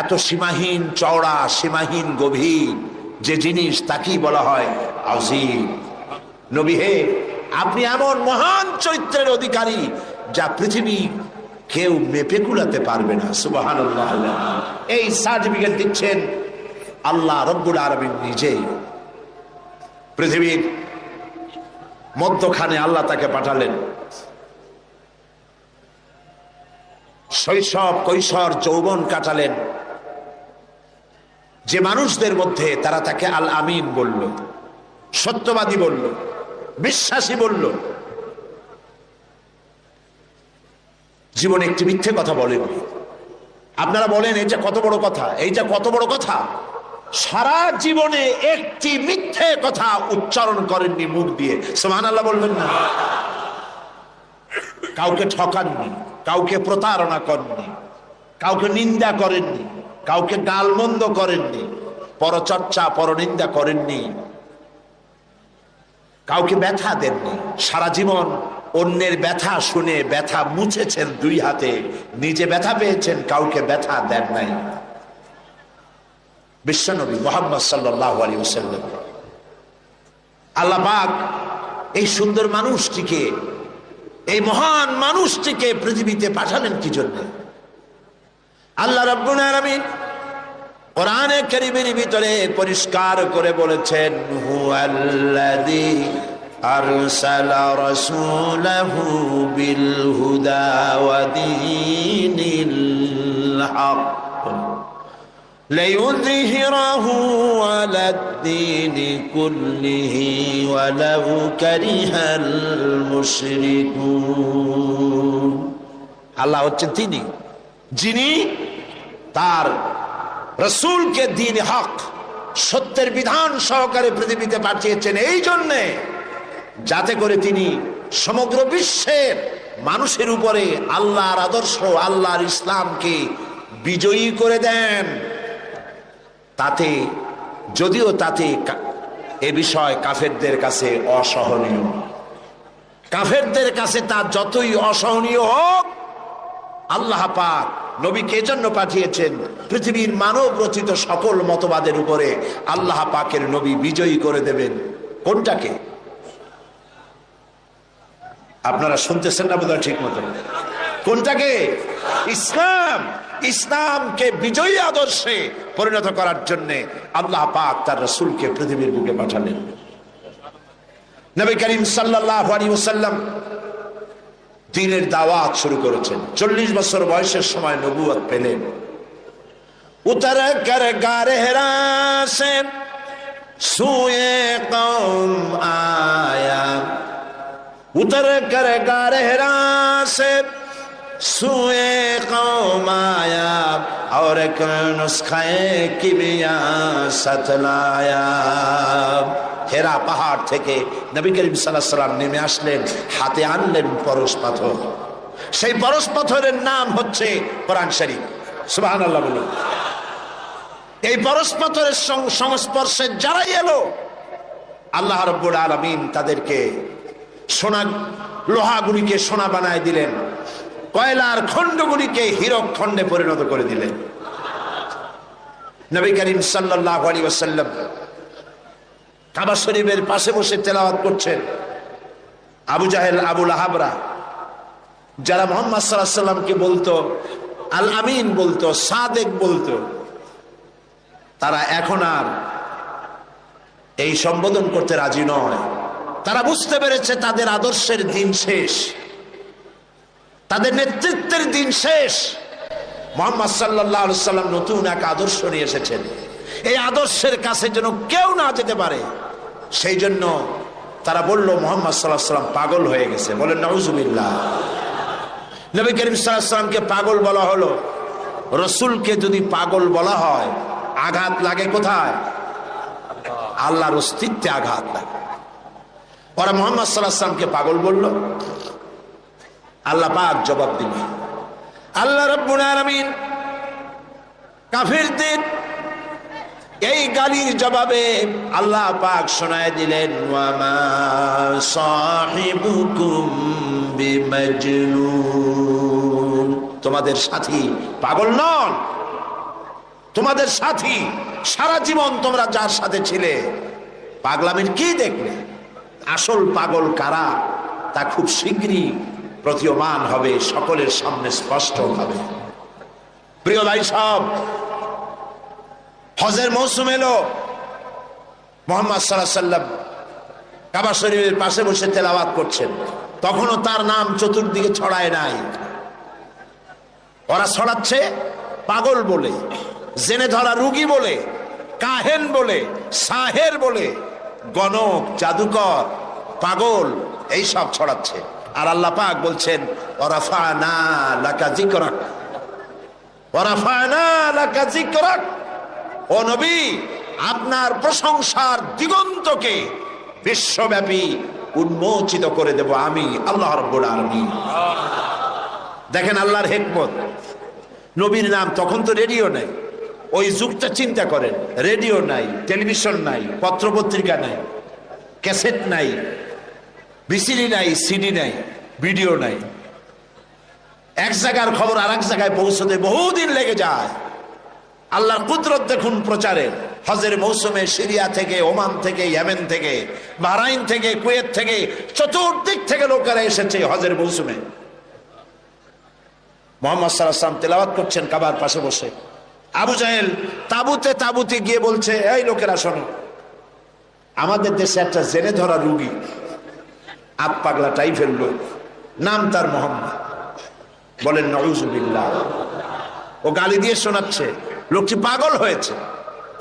এত সীমাহীন চওড়া, সীমাহীন গভীর যে জিনিস, তাকেই বলা হয় আযীম। নবী হে, আপনি এমন মহান চরিত্রের অধিকারী যা পৃথিবী কেউ মেপে কুলাতে পারবে না। সুবহানাল্লাহ। এই সার্টিফিকেট দিচ্ছেন আল্লাহ রব্বুল আলামিন নিজেই। পৃথিবীর মধ্যখানে আল্লাহ তাকে পাঠালেন। শৈশব, কৈশোর, যৌবন কাটালেন যে মানুষদের মধ্যে, তারা তাকে আল আমিন বলল, সত্যবাদী বলল, বিশ্বাসী বলল। জীবনে একটি মিথ্যে কথা বলেননি। আপনারা বলেন এইটা কত বড় কথা, এইটা কত বড় কথা। সারা জীবনে একটি মিথ্যে কথা উচ্চারণ করেননি মুখ দিয়ে। সুবহানাল্লাহ বলবেন না? কাউকে ঠকাননি, কাউকে প্রতারণা করেননি, কাউকে নিন্দা করেননি, কাউকে গালমন্দ করেননি, পরচর্চা, পরনিন্দা করেননি, কাউকে ব্যথা দেননি। সারা জীবন অন্যের ব্যথা শুনে ব্যথা মুছেছেন দুই হাতে, নিজে ব্যথা পেয়েছেন, কাউকে ব্যথা দেন নাই। বিশ্বনবী মুহাম্মদ সাল্লাল্লাহু আলাইহি ওয়াসাল্লাম। আল্লাহ পাক এই সুন্দর মানুষটিকে, এই মহান মানুষটিকে পৃথিবীতে পাঠালেন কি জন্য? আল্লাহ রাব্বুল আলামিন কোরআনে কারীমের ভিতরে পরিষ্কার করে বলেছেন, হুয়াল্লাযী আরসালা রাসূলাহু বিল হুদা ওয়া দীনিল হক লিইয়ুযহিরাহু আলাদ দীনি কুল্লিহি ওয়ালাউ কারিহাল মুশরিকুন। আল্লাহ হচ্ছেন তিনি যিনি তার রাসূলকে দ্বীন হক, সত্যের বিধান সহকারে পৃথিবীতে পাঠিয়েছেন, এই জন্যে যাতে করে তিনি সমগ্র বিশ্বের মানুষের উপরে আল্লাহর আদর্শ, আল্লাহর ইসলামকে বিজয়ী করে দেন। তাতে যদিও তাতে এ বিষয় কাফেরদের কাছে অসহনীয়, কাফেরদের কাছে তা যতই অসহনীয় হোক, আল্লাহ পাক নবীকে এজন্য পাঠিয়েছেন পৃথিবীর মানব রচিত সকল মতবাদের উপরে আল্লাহ পাকের নবী বিজয়ী করে দেবেন। কোনটাকে? আপনারা শুনতেছেন না বোধহয় ঠিক মতো। কোনটাকে? ইসলাম। ইসলামকে বিজয়ী আদর্শে পরিণত করার জন্য আল্লাহ পাক তার রাসূলকে পৃথিবীর বুকে পাঠালেন। নবী করিম সাল্লাল্লাহু আলাইহি ওয়াসাল্লাম দ্বীনের দাওয়াত শুরু করেছেন। 40 বছর বয়সের সময় নবুয়ত পেলেন। উতর কর গারে হেরা সে সুয়ে কওম আয়া, উতর কর গারে হেরা সে সুয়ে কওম আয়া और एक नुस्खाए किमिया सतलाया। হেরা পাহাড় থেকে নবী করিম সাল্লাল্লাহু আলাইহি ওয়াসাল্লাম নেমে আসলেন, হাতে আনলেন পরশ পাথর। সেই পরশ পাথরের নাম হচ্ছে কোরআন শরীফ। সুবহানাল্লাহ বলুন। এই পরশ পাথরের সংস্পর্শে যারাই এলো, আল্লাহ রাব্বুল আলামিন তাদেরকে সোনা, লোহাগুলিকে সোনা বানায় দিলেন, কয়লার খণ্ডগুলিকে হীরক খণ্ডে পরিণত করে দিলেন। নবী করিম সাল্লাল্লাহু আলাইহি ওয়াসাল্লাম কাবা শরীফের পাশে বসে তেলাওয়াত করছেন। আবু জাহেল, আবু লাহাবরা, যারা মুহাম্মদ সাল্লাল্লাহু আলাইহি ওয়াসাল্লামকে বলতো আল আমিন, বলতো সাদেক, বলতো, তারা এখন আর এই সম্বোধন করতে রাজি নয়। তারা বুঝতে পেরেছে তাদের আদর্শের দিন শেষ, তাদের নেতৃত্বের দিন শেষ। মুহাম্মদ সাল্লাল্লাহু আলাইহি ওয়াসাল্লাম নতুন এক আদর্শ নিয়ে এসেছেন। এই আদর্শের কাছে যেন কেউ না যেতে পারে, সেই জন্য তারা বলল মুহাম্মদ সাল্লাল্লাহু আলাইহি ওয়াসাল্লাম পাগল হয়ে গেছে। বলেন নাউজুবিল্লাহ। নবী করিম সাল্লাল্লাহু আলাইহি ওয়াসাল্লামকে পাগল বলা হলো। রাসূলকে যদি পাগল বলা হয়, আঘাত লাগে কোথায়? আল্লাহর অস্তিত্বে আঘাত লাগে। ওরা মুহাম্মদ সাল্লাল্লাহু আলাইহি ওয়াসাল্লামকে পাগল বলল। আল্লাহ পাক জবাব দিলেন। আল্লাহ রাব্বুল আলামিন কাফিরদের এই গালির জবাবে আল্লাহ পাক শোনায় দিলেন, ওয়া মা সাহিবুকুম বিমাজনুন, তোমাদের সাথী পাগল নন। তোমাদের সাথী সারা জীবন তোমরা যার সাথে ছিলে, পাগলামির কি দেখলে? আসল পাগল কারা তা খুব শীঘ্রই প্রতীয়মান হবে, সকলের সামনে স্পষ্ট হবে। প্রিয় ভাই সব, হজের মৌসুম এলো, মুহাম্মদ সাল্লাল্লাহু আলাইহি ওয়াসাল্লাম কাবা শরীফের পাশে বসে তেলাওয়াত করছেন। তখনও তার নাম চতুর্দিকে ছড়ায় নাই। ওরা ছড়াচ্ছে পাগল বলে, জেনে ধরা রুগী বলে, কাহেন বলে, সাহের বলে, গণক, জাদুকর, পাগল, এই সব ছড়াচ্ছে। আর আল্লাহ পাক বলছেন, ওয়ারাফা'না লাকা যিকরাক, ওয়ারাফা'না লাকা যিকরাক, ও নবী, আপনার প্রশংসার দিগন্তকে বিশ্বব্যাপী উন্মোচিত করে দেব আমি আল্লাহ রাব্বুল আলামিন। দেখেন আল্লাহর হিকমত। নবীর নাম, তখন তো রেডিও নাই, ওই যুগটা চিন্তা করেন, রেডিও নাই, টেলিভিশন নাই, পত্রপত্রিকা নাই, ক্যাসেট নাই, ভিসিডি নাই, সিডি নাই, ভিডিও নাই। এক জায়গার খবর আর এক জায়গায় পৌঁছতে বহুদিন লেগে যায়। আল্লাহর কুদরত দেখুন প্রচারের। হজের মৌসুমে সিরিয়া থেকে, ওমান থেকে, ইয়েমেন থেকে, বাহরাইন থেকে, কুয়েত থেকে, চতুর্দিক থেকে লোকেরা এসেছে হজের মৌসুমে। মুহাম্মদ সাল্লাল্লাহু আলাইহি ওয়াসাল্লাম তেলাওয়াত করছেন কাবার পাশে বসে। আবু জাহেল তাবুতে তাবুতে গিয়ে বলছে, এই লোকেরা শোনো, আমাদের দেশে একটা জেনে ধরা রুগী, আপ পাগলা টাইপের লোক, নাম তার মোহাম্মদ। বলেন নাউযুবিল্লাহ। ও গালি দিয়ে শোনাচ্ছে, লোকটি পাগল হয়েছে।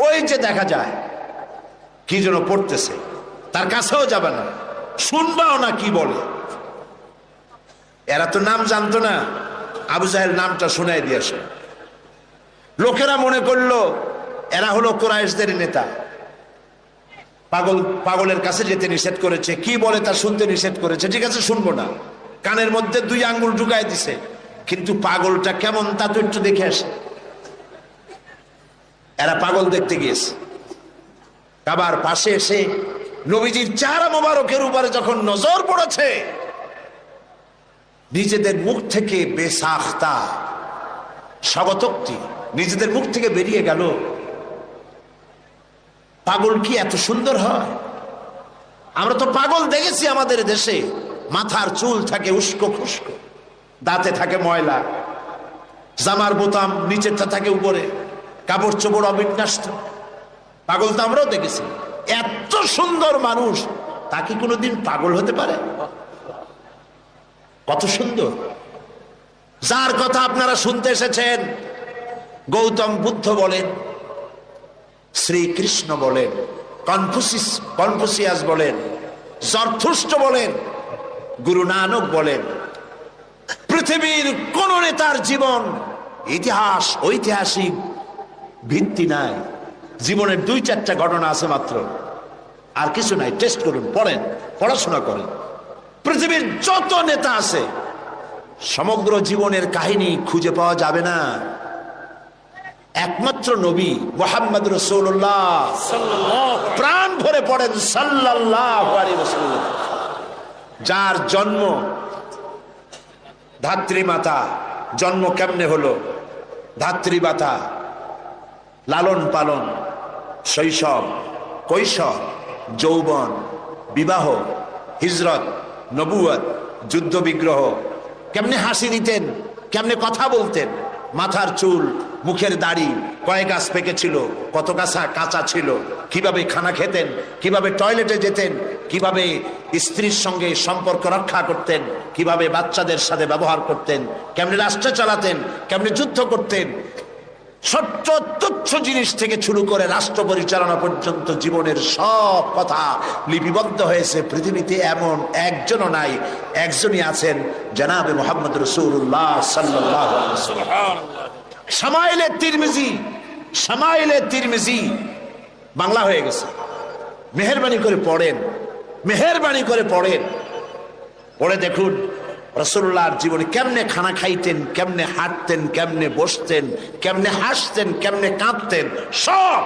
ওই যে দেখা যায় কি যেন পড়তেছে, তার কাছেও যাবে না, শুনবাও না কি বলে। এরা তো নাম জানতো না, আবু জাহেল নামটা শুনাই দিয়েছে। লোকেরা মনে করলো এরা হলো কুরাইশদের নেতা। পাগলের কাছে যেতে নিষেধ করেছে, কি বলে তা শুনতে নিষেধ করেছে। ঠিক আছে, শুনবো না। কানের মধ্যে 2 আঙ্গুল ঢুকাই দিছে, কিন্তু পাগলটা কেমন তা তো একটু দেখে আসে। এরা পাগল দেখতে গিয়েছে। কাবার পাশে এসে নবীজির চেহারা মোবারকের উপরে যখন নজর পড়েছে, নিজেদের মুখ থেকে বেসাখতা স্বগতোক্তি নিজেদের মুখ থেকে বেরিয়ে গেল, পাগল কি এত সুন্দর হয়? আমরা তো পাগল দেখেছি আমাদের দেশে, মাথার চুল থাকে উস্কো খুস্কো, দাঁতে থাকে ময়লা, জামার বোতাম নিচেরটা থাকে উপরে, কাপড় চোপড় অবিন্যস্ত। পাগল তো আমরাও দেখেছি। এত সুন্দর মানুষ, তা কি কোনোদিন পাগল হতে পারে? কত সুন্দর! যার কথা আপনারা শুনতে এসেছেন, গৌতম বুদ্ধ বলেন, শ্রীকৃষ্ণ বলেন, কনফুসিয়াস বলেন, জরথুস্ট বলেন, গুরু নানক বলেন, পৃথিবীর কোন নেতার জীবন ইতিহাস ঐতিহাসিক ভিত্তি নাই। জীবনের 2-4টা ঘটনা আছে মাত্র, আর কিছু নাই। টেস্ট করুন, পড়েন, পড়াশোনা করেন। পৃথিবীর যত নেতা আছে, সমগ্র জীবনের কাহিনী খুঁজে পাওয়া যাবে না। একমাত্র নবী মুহাম্মদ রাসূলুল্লাহ প্রাণ ভরে পড়েন সাল্লাল্লাহু আলাইহি ওয়াসাল্লাম, যার জন্ম ধাত্রী মাতা। জন্ম কেমনে হলো? ধাত্রী মাতা, লালন পালন, শৈশব, কৈশোর, যৌবন, বিবাহ, হিজরত, নবুয়ত, যুদ্ধ বিগ্রহ, কেমনে হাসি দিতেন, কেমনে কথা বলতেন, মাথার চুল, মুখের দাড়ি কয় গাছ পেকেছিল, কত গাছা কাঁচা ছিল, কিভাবে খানা খেতেন, কিভাবে টয়লেটে যেতেন, কিভাবে স্ত্রীর সঙ্গে সম্পর্ক রক্ষা করতেন, কিভাবে বাচ্চাদের সাথে ব্যবহার করতেন, কেমনে রাষ্ট্র চালাতেন, কেমনে যুদ্ধ করতেন, ছোট্ট তুচ্ছ জিনিস থেকে শুরু করে রাষ্ট্র পরিচালনা পর্যন্ত জীবনের সব কথা লিপিবদ্ধ হয়েছে। পৃথিবীতে এমন একজনও নাই, একজনই আছেন, জনাবে মুহাম্মদ রাসূলুল্লাহ সাল্লাল্লাহু আলাইহি ওয়াসাল্লাম। শামাইলে তিরমিজি বাংলা হয়ে গেছে। মেহেরবানি করে পড়েন, মেহেরবানি করে পড়েন, পড়ে দেখুন রাসূলুল্লাহর জীবনে কেমনে খানা খাইতেন, কেমনে হাঁটতেন, কেমনে বসতেন, কেমনে হাসতেন, কেমনে কাঁদতেন, সব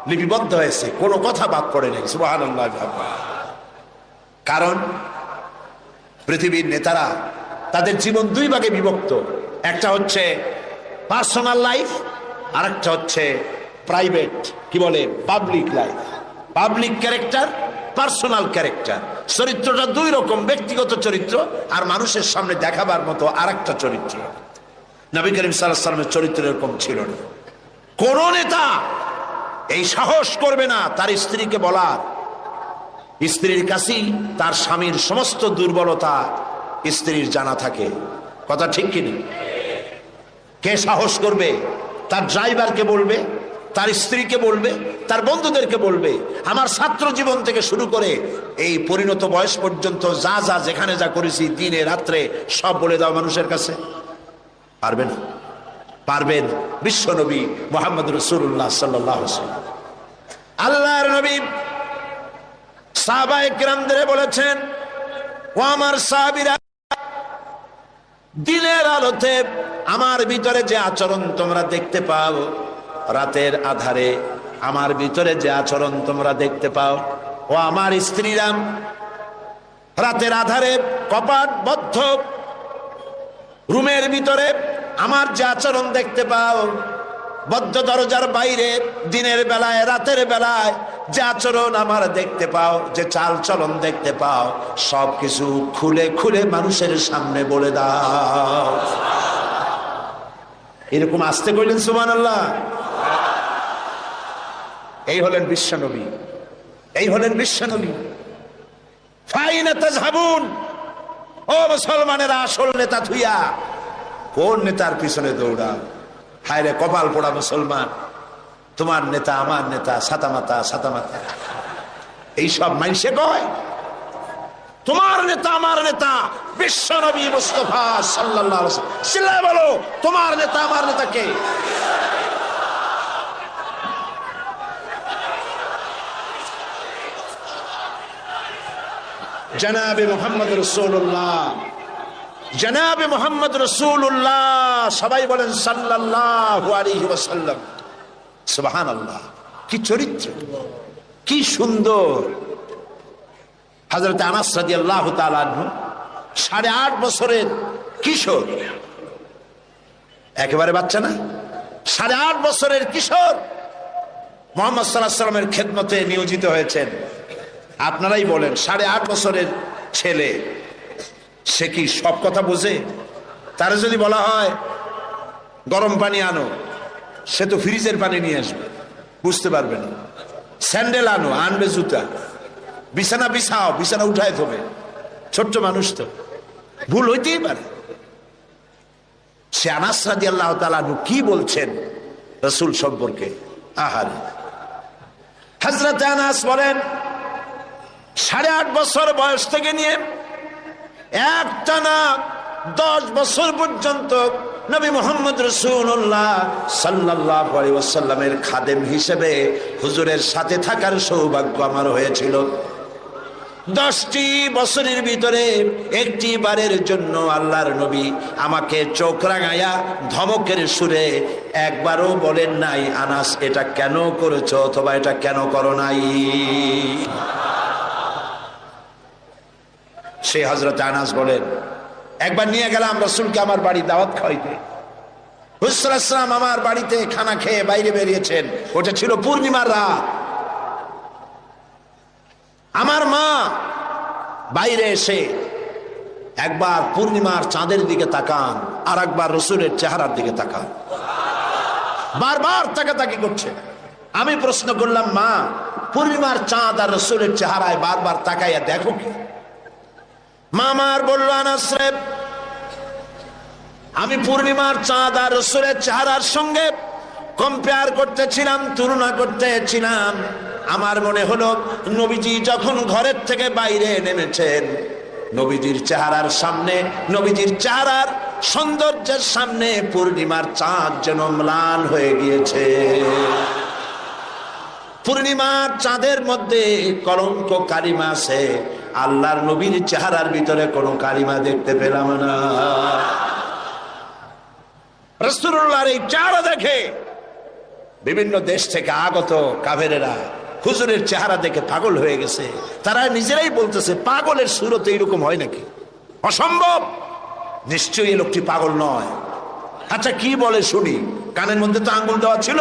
লিপিবদ্ধ হয়েছে, কোনো কথা বাদ পড়ে নাই। সুবহানাল্লাহ। কারণ পৃথিবীর নেতারা তাদের জীবন দুই ভাগে বিভক্ত, একটা হচ্ছে পার্সোনাল লাইফ, আর একটা হচ্ছে প্রাইভেট, কি বলে, public life. Public character, personal character, চরিত্রটা দুই রকম, ব্যক্তিগত চরিত্র আর মানুষের সামনে দেখাবার মতো আরেকটা চরিত্র। নবী করিম সাল্লাল্লাহু আলাইহি ওয়াসাল্লামের চরিত্র এরকম ছিল না। কোন নেতা এই সাহস করবে না তার স্ত্রীকে বলার, স্ত্রীর কাছেই তার স্বামীর সমস্ত দুর্বলতা স্ত্রীর জানা থাকে। কথা ঠিক কিনা? কে সাহস করবে তার ড্রাইভারকে বলবে, তার স্ত্রীকে বলবে, তার বন্ধুদেরকে বলবে, আমার ছাত্র জীবন থেকে শুরু করে এই পরিণত বয়স পর্যন্ত যা যা যেখানে যা করেছি দিনে রাত্রে সব বলে দাও মানুষের কাছে? পারবে না। পারবেন বিশ্ব নবী মুহাম্মদ রাসূলুল্লাহ সাল্লাল্লাহু আলাইহি ওয়াসাল্লাম। আল্লাহর নবী সাহাবায়ে কিরামদের বলেছেন, ও আমার সাহাবীরা, দিনের আলোতে আমার ভিতরে যে আচরণ তোমরা দেখতে পাও, রাতের আধারে আমার ভিতরে যে আচরণ তোমরা দেখতে পাও, ও আমার স্ত্রীরা, রাতের আধারে কপাট বদ্ধ রুমের ভিতরে আমার যে আচরণ দেখতে পাও, বদ্ধ দরজার বাইরে দিনের বেলায় রাতের বেলায় যে আচরণ আমার দেখতে পাও, যে চাল চলন দেখতে পাও, সবকিছু খুলে খুলে মানুষের সামনে বলে দাও। এরকম আসতে কইলেন সুবহানাল্লাহ। এই হলেন বিশ্বনবী, এই হলেন বিশ্বনবী। ফাইনা তাযহাবুন, ও মুসলমানেরা, আসল নেতা থুইয়া কোন নেতার পিছনে দৌড়াও? হায় রে কপাল পোড়া মুসলমান, তোমার নেতা আমার নেতা, সাতামাতা সাতামাতা এইসব মানুষে কয়। তোমার নেতা আমার নেতা বিশ্বনবী মুস্তাফা সাল্লাল্লাহু আলাইহি ওয়াসাল্লাম। চিল্লায় বলো, তোমার নেতা আমার নেতা কে? জনাবে মুহাম্মদ রাসূলুল্লাহ, জনাবে মুহাম্মদ রাসূলুল্লাহ। সবাই বলেন সাল্লাল্লাহু আলাইহি ওয়াসাল্লাম। সুবহানাল্লাহ, কি চরিত্র, কি সুন্দর। হযরত আনাস রাদিয়াল্লাহু তাআলা আনহু 8.5 বছরের কিশোর, একেবারে বাচ্চা না, 8.5 বছরের কিশোর মুহাম্মদ সাল্লাল্লাহু আলাইহি ওয়াসাল্লামের খেদমতে নিয়োজিত হয়েছেন। আপনারাই বলেন, 8.5 বছরের ছেলে, সে কি সব কথা বোঝে? তারা যদি বলা হয় গরম পানি আনো, সে তো ফ্রিজের পানি নিয়ে আসবে, বুঝতে পারবে না। স্যান্ডেল আনো, আনবে জুতা। বিছানা বিছাও, বিছানা উঠায় থবে। ছোট্ট মানুষ তো, ভুল হইতেই পারে। সে আনাস রাদিয়াল্লাহু তাআলা আনহু কি বলছেন রাসূল সম্পর্কে, আহারে। হযরত আনাস বলেন, 8.5 বছর বয়স থেকে নিয়ে একটানা 10 বছর পর্যন্ত নবী মুহাম্মদ রাসূলুল্লাহ সাল্লাল্লাহু আলাইহি ওয়াসাল্লামের খাদেম হিসেবে হুজুরের সাথে থাকার সৌভাগ্য আমার হয়েছিল। 10টি বছরের ভিতরে একটি বারের জন্য আল্লাহর নবী আমাকে চোখ রাঙায়া ধমকের সুরে একবারও বলেন নাই, আনাস এটা কেন করেছো অথবা এটা কেন করো নাই। সে হযরত আনাস বলেন, একবার নিয়ে গেলাম রাসূলকে আমার বাড়ি দাওয়াত খাওয়াইতে। হুজুর সাল্লাল্লাহু আলাইহি ওয়াসাল্লাম আমার বাড়িতে খানা খেয়ে বাইরে বেরিয়েছেন। ওটা ছিল পূর্ণিমার রাত। আমার মা বাইরে এসে একবার পূর্ণিমার চাঁদের দিকে তাকান, আর একবার রাসূলের চেহারার দিকে তাকান, বারবার তাকাতাকি করছে। আমি প্রশ্ন করলাম, মা, পূর্ণিমার চাঁদ আর রাসূলের চেহারায় বারবার তাকাইয়া দেখো কি? মামার বলল, আনাস রে, আমি পূর্ণিমার চাঁদ আর রাসূলের চেহারার সঙ্গে কম্পেয়ার করতেছিলাম, তুলনা করতেছিলাম। আমার মনে হলো নবীজি যখন ঘরের থেকে বাইরে নেমেছেন, নবীজির চেহারার সামনে, নবীজির চেহারার সৌন্দর্যের সামনে পূর্ণিমার চাঁদ যেন ম্লান হয়ে গিয়েছে। পূর্ণিমার চাঁদের মধ্যে কলঙ্ক কালিমা আছে, আল্লাহর নবীর চেহারার ভিতরে কোনো কালিমা দেখতে পেলাম না। রাসূলুল্লাহর এই চেহারা দেখে বিভিন্ন দেশ থেকে আগত কাফেরেরা হুজুরের চেহারা দেখে পাগল হয়ে গেছে। তারা নিজেরাই বলতেছে, পাগলের সুরতে এরকম হয় নাকি? অসম্ভব, নিশ্চয়ই এই লোকটি পাগল নয়। আচ্ছা কি বলে শুনি। কানের মধ্যে তো আঙ্গুল দেওয়া ছিল,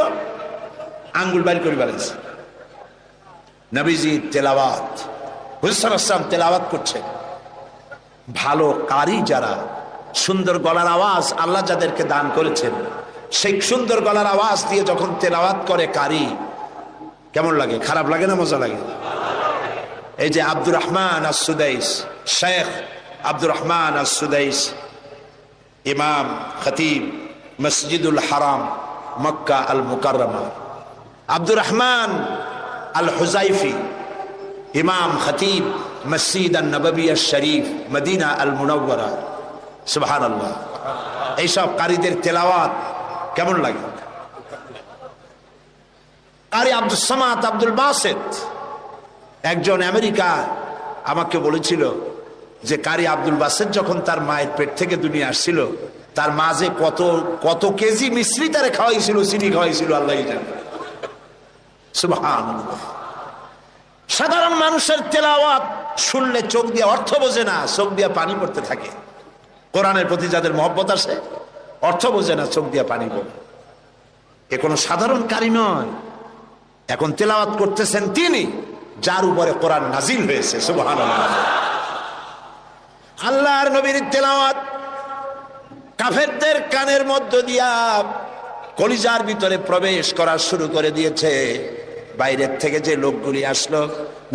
আঙ্গুল বাইর করে বেড়েছে। নবীজি তেলাওয়াত, হুজুর সাল্লাল্লাহু আলাইহি ওয়াসাল্লাম তেলাওয়াত করছেন। ভালো কারি যারা, সুন্দর গলার আওয়াজ আল্লাহ যাদেরকে দান করেছেন, সেই সুন্দর গলার আওয়াজ দিয়ে যখন তেলাওয়াত করে কারি, কেমন লাগে? খারাপ লাগে না মজা লাগে? এই যে আব্দুর রহমান আস-সুদাইস, শেখ আব্দুর রহমান আস-সুদাইস, ইমাম খতিব মসজিদুল হারাম মক্কা আল মুকাররমা, আব্দুর রহমান আল হুজাইফি, ইমাম খতিব মসজিদ আন নববী শরীফ মদিনা আল মুনাওয়ারা, সুবহানাল্লাহ। এইসব কারীদের তেলাওয়াত কেমন লাগে? কারি আব্দুল সামাদ আব্দুল বাসেত, একজন আমেরিকা আমাকে বলেছিল যে কারি আব্দুল বাসেত যখন তার মায়ের পেট থেকে দুনিয়া আসছিল, তার মাঝে কত কত কেজি মিশ্রি তারে খাওয়াইছিল, চিনি খাওয়াইছিল, আল্লাহ জানে। সুবহানাল্লাহ। সাধারণ মানুষের তেলাওয়াত শুনলে চোখ দিয়ে অর্থ বোঝে না, চোখ দিয়ে পানি পড়তে থাকে। কোরআনের প্রতি যাদের মহব্বত আছে, অর্থ বোঝে না, চোখ দিয়ে পানি পড়ে। এ কোনো সাধারণ কারি নয়। এখন তেলাওয়াত করতেছেন তিনি যার উপরে কোরআন নাজিল হয়েছে। সুবহানাল্লাহ। আল্লাহর নবীর তেলাওয়াত কাফেরদের কানের মধ্য দিয়া কলিজার ভিতরে প্রবেশ করা শুরু করে দিয়েছে। বাইরের থেকে যে লোকগুলি আসলো,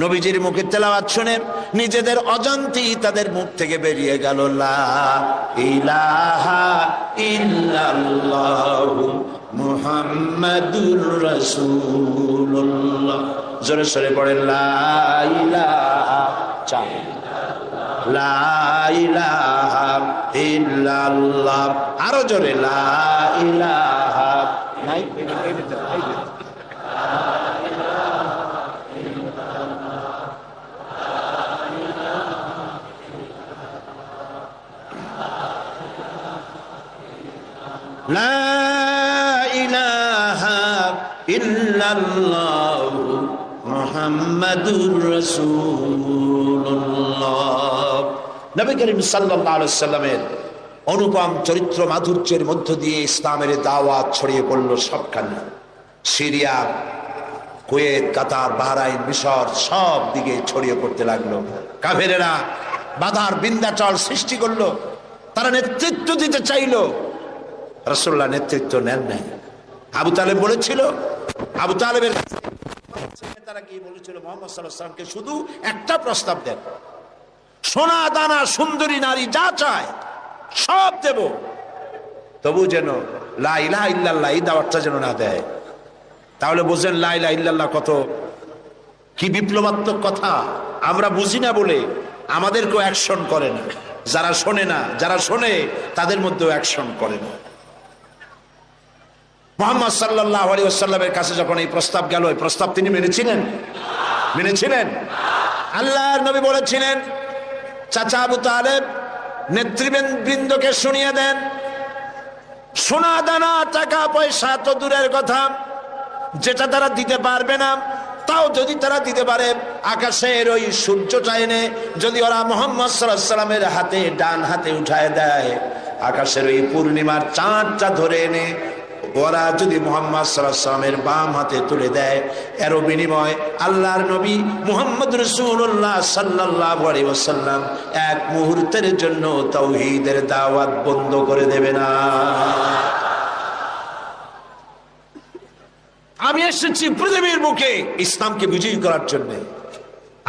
নবীজির মুখে তেলাওয়াত শুনে নিজেদের অজান্তেই তাদের মুখ থেকে বেরিয়ে গেল লা ইলাহা ইল্লাল্লাহু মুহাম্মাদুর রাসূলুল্লাহ। জোরে সরে পড়েন লা ইলাহা লা ইলাহা ইল্লাল্লাহ। আরো জোরে লা ইলাহা নাই লা ইলাহা ইল্লাল্লাহু মুহাম্মাদুর রাসূলুল্লাহ। নবী করিম সাল্লাল্লাহু আলাইহি ওয়াসাল্লামের অনুপম চরিত্র মাধুর্যের মধ্য দিয়ে ইসলামের দাওয়াত ছড়িয়ে পড়ল সবখানে। সিরিয়া, কুয়েত, কাতার, বাহরাইন, মিশর সব দিকে ছড়িয়ে পড়তে লাগলো। কাফেরেরা বাধার বিন্ধ্যাচল সৃষ্টি করলো। তারা নেতৃত্ব দিতে চাইলো, রাসূলুল্লাহ নেতৃত্ব নেন নাই। আবু তালেব বলেছিল, আবু তালেবের তারা কি বলেছিল, মুহাম্মদ সাল্লাল্লাহু আলাইহি ওয়াসাল্লামকে শুধু একটা প্রস্তাব দেন, সোনা দানা সুন্দরী নারী যা চায় সব দেব, তবু যেন লা ইলাহা ইল্লাল্লাহ এই দাওয়াতটা যেন না দেয়। তাহলে বোঝেন লা ইলাহা ইল্লাল্লাহ কত কি বিপ্লবাত্মক কথা। আমরা বুঝি না বলে আমাদেরকেও অ্যাকশন করে না, যারা শোনে না, যারা শোনে তাদের মধ্যেও অ্যাকশন করে না। মুহাম্মদ সাল্লাল্লাহু আলাইহি ওয়াসাল্লামের কাছে যখন এই প্রস্তাব গেল, এই প্রস্তাব তিনি মেনেছিলেন? মেনেছিলেন? আল্লাহর নবী বলেছিলেন, চাচা আবু তালেব নেতৃবৃন্দকে শুনিয়ে দেন, সোনা দানা টাকা পয়সা তো দূরের কথা, যেটা তারা দিতে পারবে না, তাও যদি তারা দিতে পারে আকাশের ওই সূর্যটা এনে যদি ওরা মুহাম্মদ সাল্লাল্লাহু আলাইহি ওয়াসাল্লামের হাতে, ডান হাতে উঠায় দেয়, আকাশের ওই পূর্ণিমার চাঁদটা ধরে এনে ওরা যদি মুহাম্মদ সাল্লাল্লাহু আলাইহি ওয়াসাল্লামের বাম হাতে তুলে দেয়, এর বিনিময় আল্লাহর নবী মুহাম্মদ রাসূলুল্লাহ সাল্লাল্লাহু আলাইহি ওয়াসাল্লাম এক মুহূর্তের জন্য তাওহীদের দাওয়াত বন্ধ করে দেবে না। আমি এসেছি পৃথিবীর বুকে ইসলামকে বিজয়ী করার জন্য।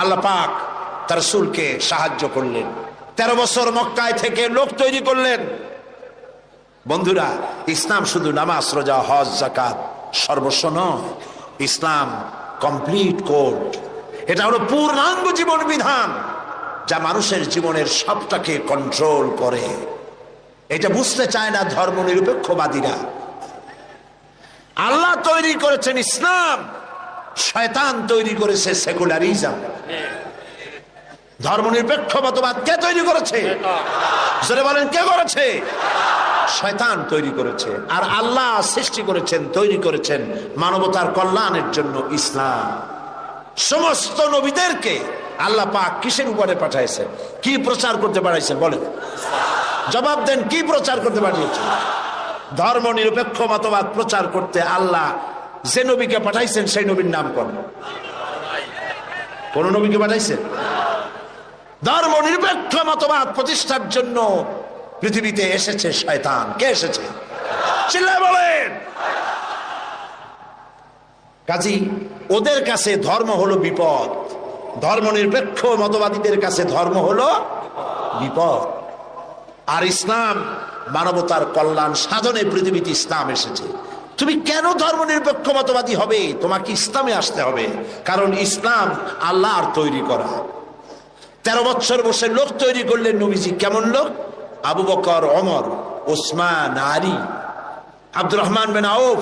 আল্লাহ পাক তার রাসূলকে সাহায্য করলেন, 13 বছর মক্কায় থেকে লোক তৈরি করলেন। বন্ধুরা, ইসলাম শুধু নামাজ, রোজা, হজ, যাকাত সর্বস্ব নয়। ইসলাম কমপ্লিট কোড, এটা হলো পূর্ণাঙ্গ জীবন বিধান যা মানুষের জীবনের সবটাকে কন্ট্রোল করে। এটা বুঝতে চায় না ধর্ম নিরপেক্ষবাদীরা। আল্লাহ তৈরি করেছেন ইসলাম, শয়তান তৈরি করেছে সেকুলারিজম। ধর্মনিরপেক্ষ মতবাদ কে তৈরি করেছে? জোরে বলেন, কে করেছে? শয়তান তৈরি করেছে। আর আল্লাহ সৃষ্টি করেছেন, তৈরি করেছেন মানবতার কল্যাণের জন্য ইসলাম। সমস্ত নবীদেরকে আল্লাহ পাক কিসের উপরে পাঠাইছেন? কি প্রচার করতে পাঠাইছেন বলেন? জবাব দেন, কি প্রচার করতে পাঠিয়েছেন? ধর্ম নিরপেক্ষ মতবাদ প্রচার করতে আল্লাহ যে নবীকে পাঠাইছেন সেই নবীর নাম কোন? কোন নবীকে পাঠাইছেন? ধর্ম নিরপেক্ষ মতবাদ প্রতিষ্ঠার জন্য পৃথিবীতে এসেছে শয়তান। কে এসেছে? চিল্লায় বলেন। কাজী ওদের কাছে ধর্ম হলো বিপদ, ধর্ম নিরপেক্ষ মতবাদীদের কাছে ধর্ম হলো বিপদ। আর ইসলাম মানবতার কল্যাণ সাধনে পৃথিবীতে ইসলাম এসেছে। তুমি কেন ধর্ম নিরপেক্ষ মতবাদী হবে? তোমাকে ইসলামে আসতে হবে, কারণ ইসলাম আল্লাহর তৈরি করা। 13 বছর বসে লোক তৈরি করলেন নবীজি। কেমন লোক? আবু বকর, ওমর, ওসমান, আলী, আব্দুর রহমান বিন আউফ,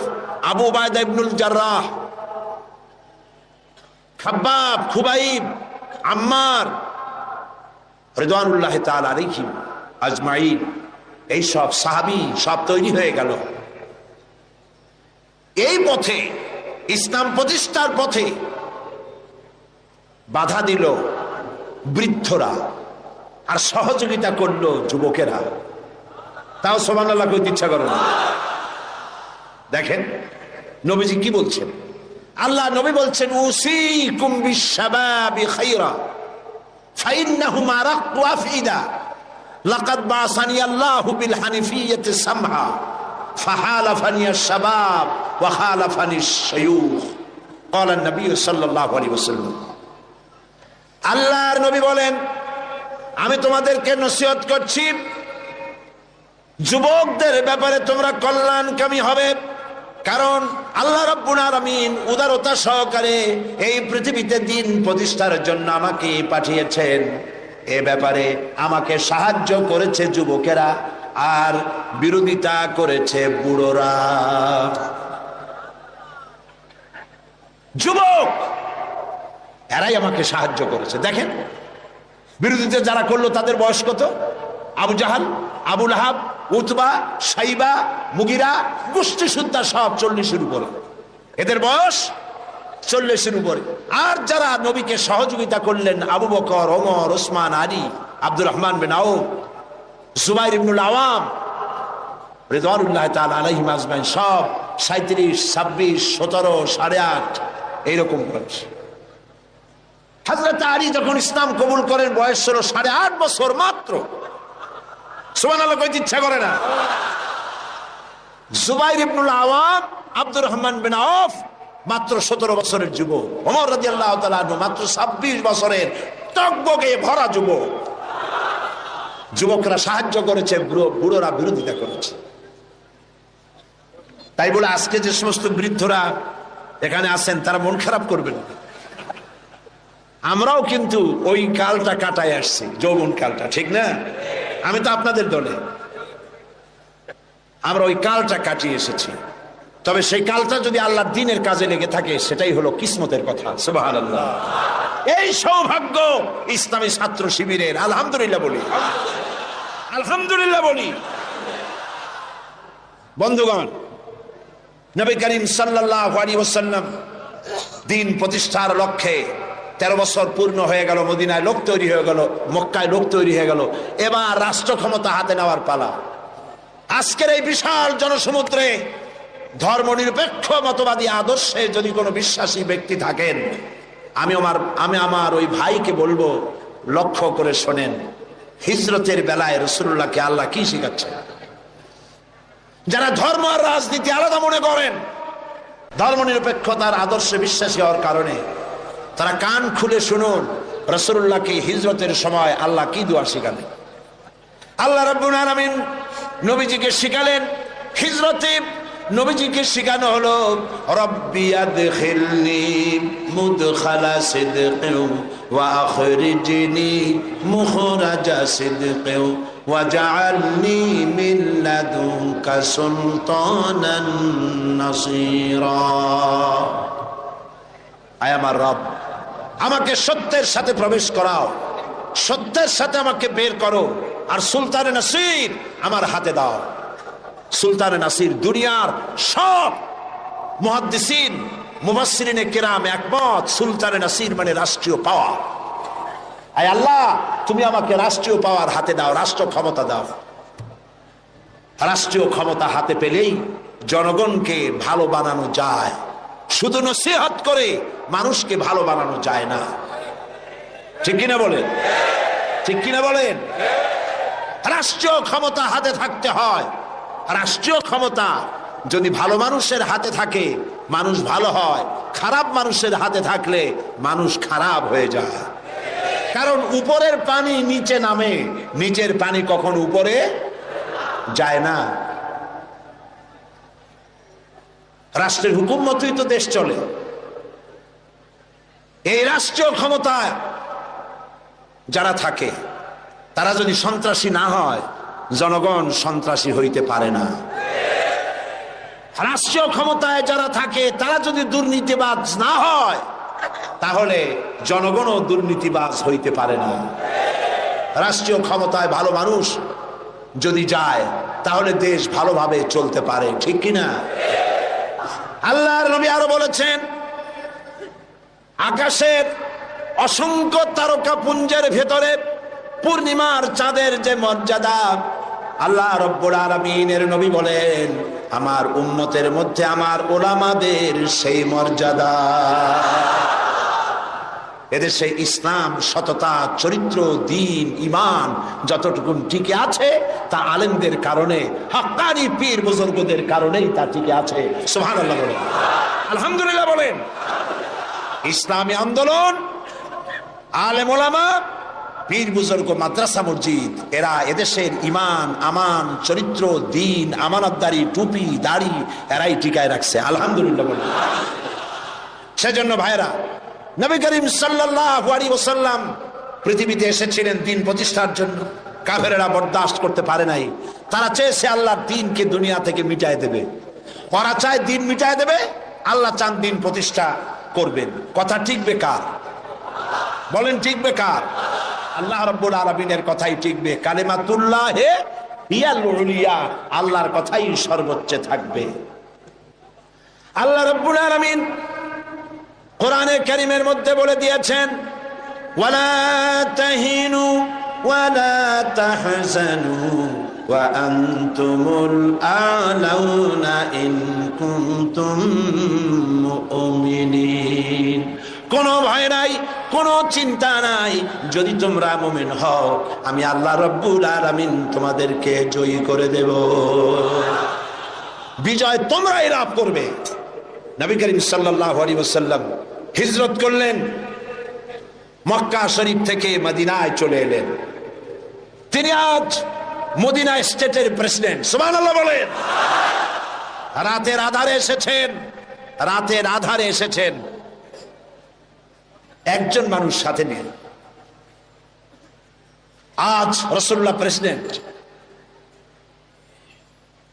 আবু উবাইদা ইবনুল জাররাহ, খাব্বাব, খুবাইব, আম্মার রিদওয়ানুল্লাহ তাআলা আলাইহিম আজমাইন। এই সব সাহাবী সব তৈরি হয়ে গেল। এই পথে, ইসলাম প্রতিষ্ঠার পথে বাধা দিল বৃদ্ধরা, আর সহযোগিতা করলো যুবকেরা। তাও সুবহানাল্লাহ কইতে ইচ্ছা করে না। দেখেন নবীজি কি বলছেন। আল্লাহ নবী বলছেন, উসিকুম বিশ-শাবাবি খায়রা ফাইন্নাহুম আরাক্কু আফইদা লাকাদ বাসানি আল্লাহু বিল হানিফিয়্যাতি সামহা ফাহালাফানি আশ-শাবাব ওয়া খালাফানি আশ-শায়ুখ। ক্বালা নবী সাল্লাল্লাহু আলাইহি ওয়াসাল্লাম। আল্লাহর নবী বলেন, আমি তোমাদেরকে নসিহত করছি, যুবকদের ব্যাপারে তোমরা কল্যাণকামী হবে, কারণ আল্লাহ রাব্বুল আলামিন উদারতা সহকারে এই পৃথিবীতে দ্বীন প্রতিষ্ঠার জন্য আমাকে পাঠিয়েছেন। এ ব্যাপারে আমাকে সাহায্য করেছে যুবকেরা, আর বিরোধিতা করেছে বুড়োরা। যুবক এরাই আমাকে সাহায্য করেছে। দেখেন বিরোধিতা যারা করলো তাদের বয়স কত? আবু জাহাল, আবু লাহাব, উতবা, সাইবা, মুগিরা, গোষ্ঠী সুদ্ধা সব 40-এর উপরে। এদের বয়স 40-এর উপরে। আর যারা নবীকে সহযোগিতা করলেন, আবু বকর, ওমর, ওসমান, আলী, আব্দুর রহমান বিন আউফ, জুবাইর ইবনুল আওয়াম রিদওয়ানুল্লাহ তাআলা আলাইহিম আজমাইন, সব 37, 26, 17, 8.5 এইরকম বয়স। হযরত আলী যখন ইসলাম কবুল করেন বয়স ছিল 8.5 বছর মাত্র। সুবহানাল্লাহ কইতে ইচ্ছা করে না। জুবাইর ইবনুল আওয়াম, আব্দুর রহমান বিন আউফ মাত্র 17 বছরের যুবক। ওমর রাদিয়াল্লাহু তাআলা আনহু মাত্র 26 বছরের টকবগে ভরা যুবক। যুবকরা সাহায্য করেছে, বুড়োরা বিরোধিতা করেছে। তাই বলে আজকে যে সমস্ত বৃদ্ধরা এখানে আছেন তারা মন খারাপ করবেন না। আমরাও কিন্তু ওই কালটা কাটায় আসছি, যৌবন কালটা, ঠিক না? আমি তো আপনাদের দলে, আমরা ওই কালটা কাটিয়ে এসেছি। তবে সেই কালটা যদি আল্লাহর দ্বীনের কাজে লেগে থাকে সেটাই হলো কিসমতের কথা। সুবহানাল্লাহ। এই সৌভাগ্য ইসলামী ছাত্র শিবিরের। আলহামদুলিল্লাহ বলি, আলহামদুলিল্লাহ বলি। বন্ধুগণ, নবী করিম সাল্লাল্লাহু আলাইহি ওয়াসাল্লাম দ্বীন প্রতিষ্ঠার লক্ষ্যে 13 বছর পূর্ণ হয়ে গেল। মদিনায় লোক তৈরি হয়ে গেল, মক্কায় লোক তৈরি হয়ে গেল। এবার রাষ্ট্র ক্ষমতা হাতে নেওয়ার পালা। আজকের এই বিশাল জনসমুদ্রে ধর্ম নিরপেক্ষ মতবাদী আদর্শে যদি কোনো বিশ্বাসী ব্যক্তি থাকেন, আমি আমার ওই ভাইকে বলবো, লক্ষ্য করে শোনেন, হিজরতের বেলায় রাসূলুল্লাহকে আল্লাহ কি শিখাচ্ছেন। যারা ধর্ম আর রাজনীতি আলাদা মনে করেন, ধর্ম নিরপেক্ষতার আদর্শে বিশ্বাসী হওয়ার কারণে তারা কান খুলে শুনুন রাসূলুল্লাহকে হিজরতের সময় আল্লাহ কি দোয়া শিখালেন। আল্লাহ রাব্বুল আলামিন নবীজিকে শিখালেন হিজরতে। নবীজিকে শিখানো হলো, রব্বি আদখিলনি মুদখালা সিদকিন ওয়া আখরিজনি মুখরাজা সিদকিন ওয়াজআলনি মিন লাদুনকা সুলতানান নাসীরা। আয় আমার রব, আমাকে সত্যের সাথে প্রবেশ করাও, সত্যের সাথে আমাকে বের করো, আর সুলতানে নাসির আমার হাতে দাও। সুলতানে নাসির দুনিয়ার সব মুহাদ্দিসিন মুফাসসিরিনে কেরাম একমত, সুলতানে নাসির মানে রাষ্ট্রীয় পাওয়ার। আয় আল্লাহ, তুমি আমাকে রাষ্ট্রীয় পাওয়ার হাতে দাও, রাষ্ট্র ক্ষমতা দাও। রাষ্ট্রীয় ক্ষমতা হাতে পেলেই জনগণকে ভালো বানানো যায়, শুধু নসিহত করে মানুষকে ভালো বানানো যায় না। ঠিক কিনা বলেন? ঠিক কিনা বলেন? রাষ্ট্রীয় ক্ষমতা হাতে থাকতে হয়। রাষ্ট্রীয় ক্ষমতা যদি ভালো মানুষের হাতে থাকে মানুষ ভালো হয়, খারাপ মানুষের হাতে থাকলে মানুষ খারাপ হয়ে যায়। কারণ উপরের পানি নিচে নামে, নিচের পানি কখন উপরে যায় না। রাষ্ট্রের হুকুম মতোই তো দেশ চলে। এই রাষ্ট্রীয় ক্ষমতায় যারা থাকে তারা যদি সন্ত্রাসী না হয়, জনগণ সন্ত্রাসী হইতে পারে না। রাষ্ট্রীয় ক্ষমতায় যারা থাকে তারা যদি দুর্নীতিবাজ না হয়, তাহলে জনগণও দুর্নীতিবাজ হইতে পারে না। রাষ্ট্রীয় ক্ষমতায় ভালো মানুষ যদি যায় তাহলে দেশ ভালোভাবে চলতে পারে। ঠিক কিনা? আল্লাহর নবী আরো বলেছেন, আকাশের অসংখ্য তারকা পুঞ্জের ভেতরে পূর্ণিমার চাঁদের যে মর্যাদা, আল্লাহ রব্বুল আলামিনের নবী বলেন আমার উম্মতের মধ্যে আমার উলামাদের সেই মর্যাদা। এদেশে ইসলাম, সততা, চরিত্র, দ্বীন, ঈমান যতটুকু টিকে আছে তা আলেমদের কারণে, হক্কানি পীর বুজুর্গদের কারণেই তা টিকে আছে। সুবহানাল্লাহ বলেন, আলহামদুলিল্লাহ বলেন। ইসলামী আন্দোলন, আলেম ওলামা, পীর বুজুর্গ, মাদ্রাসা, মসজিদ, এরা এদেশের ঈমান, আমান, চরিত্র, দ্বীন, আমানতদারি, টুপি, দাড়ি এরাই টিকায় রাখছে। আলহামদুলিল্লাহ বলেন। সেজন্য ভাইরা, নবী করিম সাল্লাল্লাহু আলাইহি ওয়াসাল্লাম পৃথিবীতে এসেছিলেন দ্বীন প্রতিষ্ঠার জন্য। কাফেরেরা বরদাস্ত করতে পারে নাই। তারা চেয়েছে আল্লাহর দ্বীনকে দুনিয়া থেকে মিটায় দেবে। ওরা চায় দ্বীন মিটায় দেবে, আল্লাহ চান দ্বীন প্রতিষ্ঠা করবেন। কথা টিকবে কার? বলেন টিকবে কার? আল্লাহ রাব্বুল আলামিনের কথাই টিকবে। কালিমাতুল্লাহি হিয়াল উলিয়া, আল্লাহর কথাই সর্বোচ্চ থাকবে। আল্লাহ রাব্বুল আলামিন কোরআনে কারীমের মধ্যে বলে দিয়েছেন, ওয়ালা তাহিনু ওয়ালা তাহজানু ওয়া আনতুমুল আলাউনা ইন কুনতুম মুমিনিন। কোনো ভয় নাই, কোনো চিন্তা নাই, যদি তোমরা মুমিন হও আমি আল্লাহ রাব্বুল আলামিন তোমাদেরকে জয়ী করে দেব। বিজয় তোমরাই লাভ করবে। নবী করিম সাল্লাল্লাহু আলাইহি ওয়াসাল্লাম হিজরত করলেন, মক্কা শরীফ থেকে মদিনায় চলে এলেন। তিনি আজ মদিনা স্টেটের প্রেসিডেন্ট। সুবহানাল্লাহ বলেন। রাতের আধারে এসেছেন, রাতের আধারে এসেছেন, একজন মানুষ সাথে নিয়ে। আজ রাসূলুল্লাহ প্রেসিডেন্ট,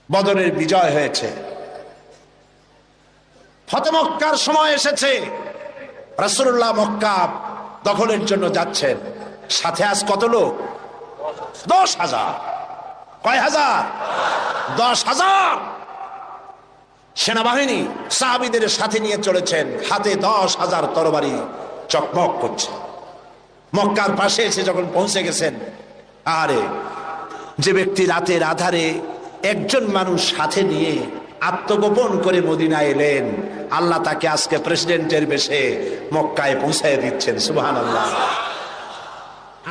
বদরের বিজয় হয়েছে, ফতে মক্কার সময় এসেছে, রাসূলুল্লাহ মক্কা দখলের জন্য যাচ্ছেন। সাথে আজ কত লোক? 10,000। কয় হাজার? 10,000 সেনাবাহিনী সাহাবীদের সাথে নিয়ে চলেছেন। হাতে 10,000 তরবারি চকমক করছে। মক্কার পাশে এসে যখন পৌঁছে গেছেন, আরে যে ব্যক্তি রাতের আধারে একজন মানুষ সাথে নিয়ে আত্মগোপন করে মদিনায় এলেন, আল্লাহ তাকে আজকে প্রেসিডেন্টের বেশে মক্কায় পৌঁছায় দিচ্ছেন। সুবহানাল্লাহ।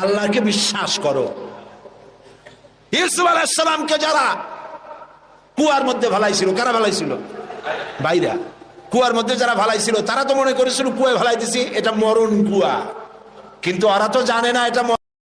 আল্লাহকে বিশ্বাস করো। ইউসুফ আলাইহিস সালামকে যারা কুয়ার মধ্যে ভালাইছিল, কারা ভালাইছিল? ভাইরা। কুয়ার মধ্যে যারা ভালাইছিল তারা তো মনে করেছিল কুয়ায় ভালাই দিছি, এটা মরণ কুয়া। কিন্তু ওরা তো জানে না এটা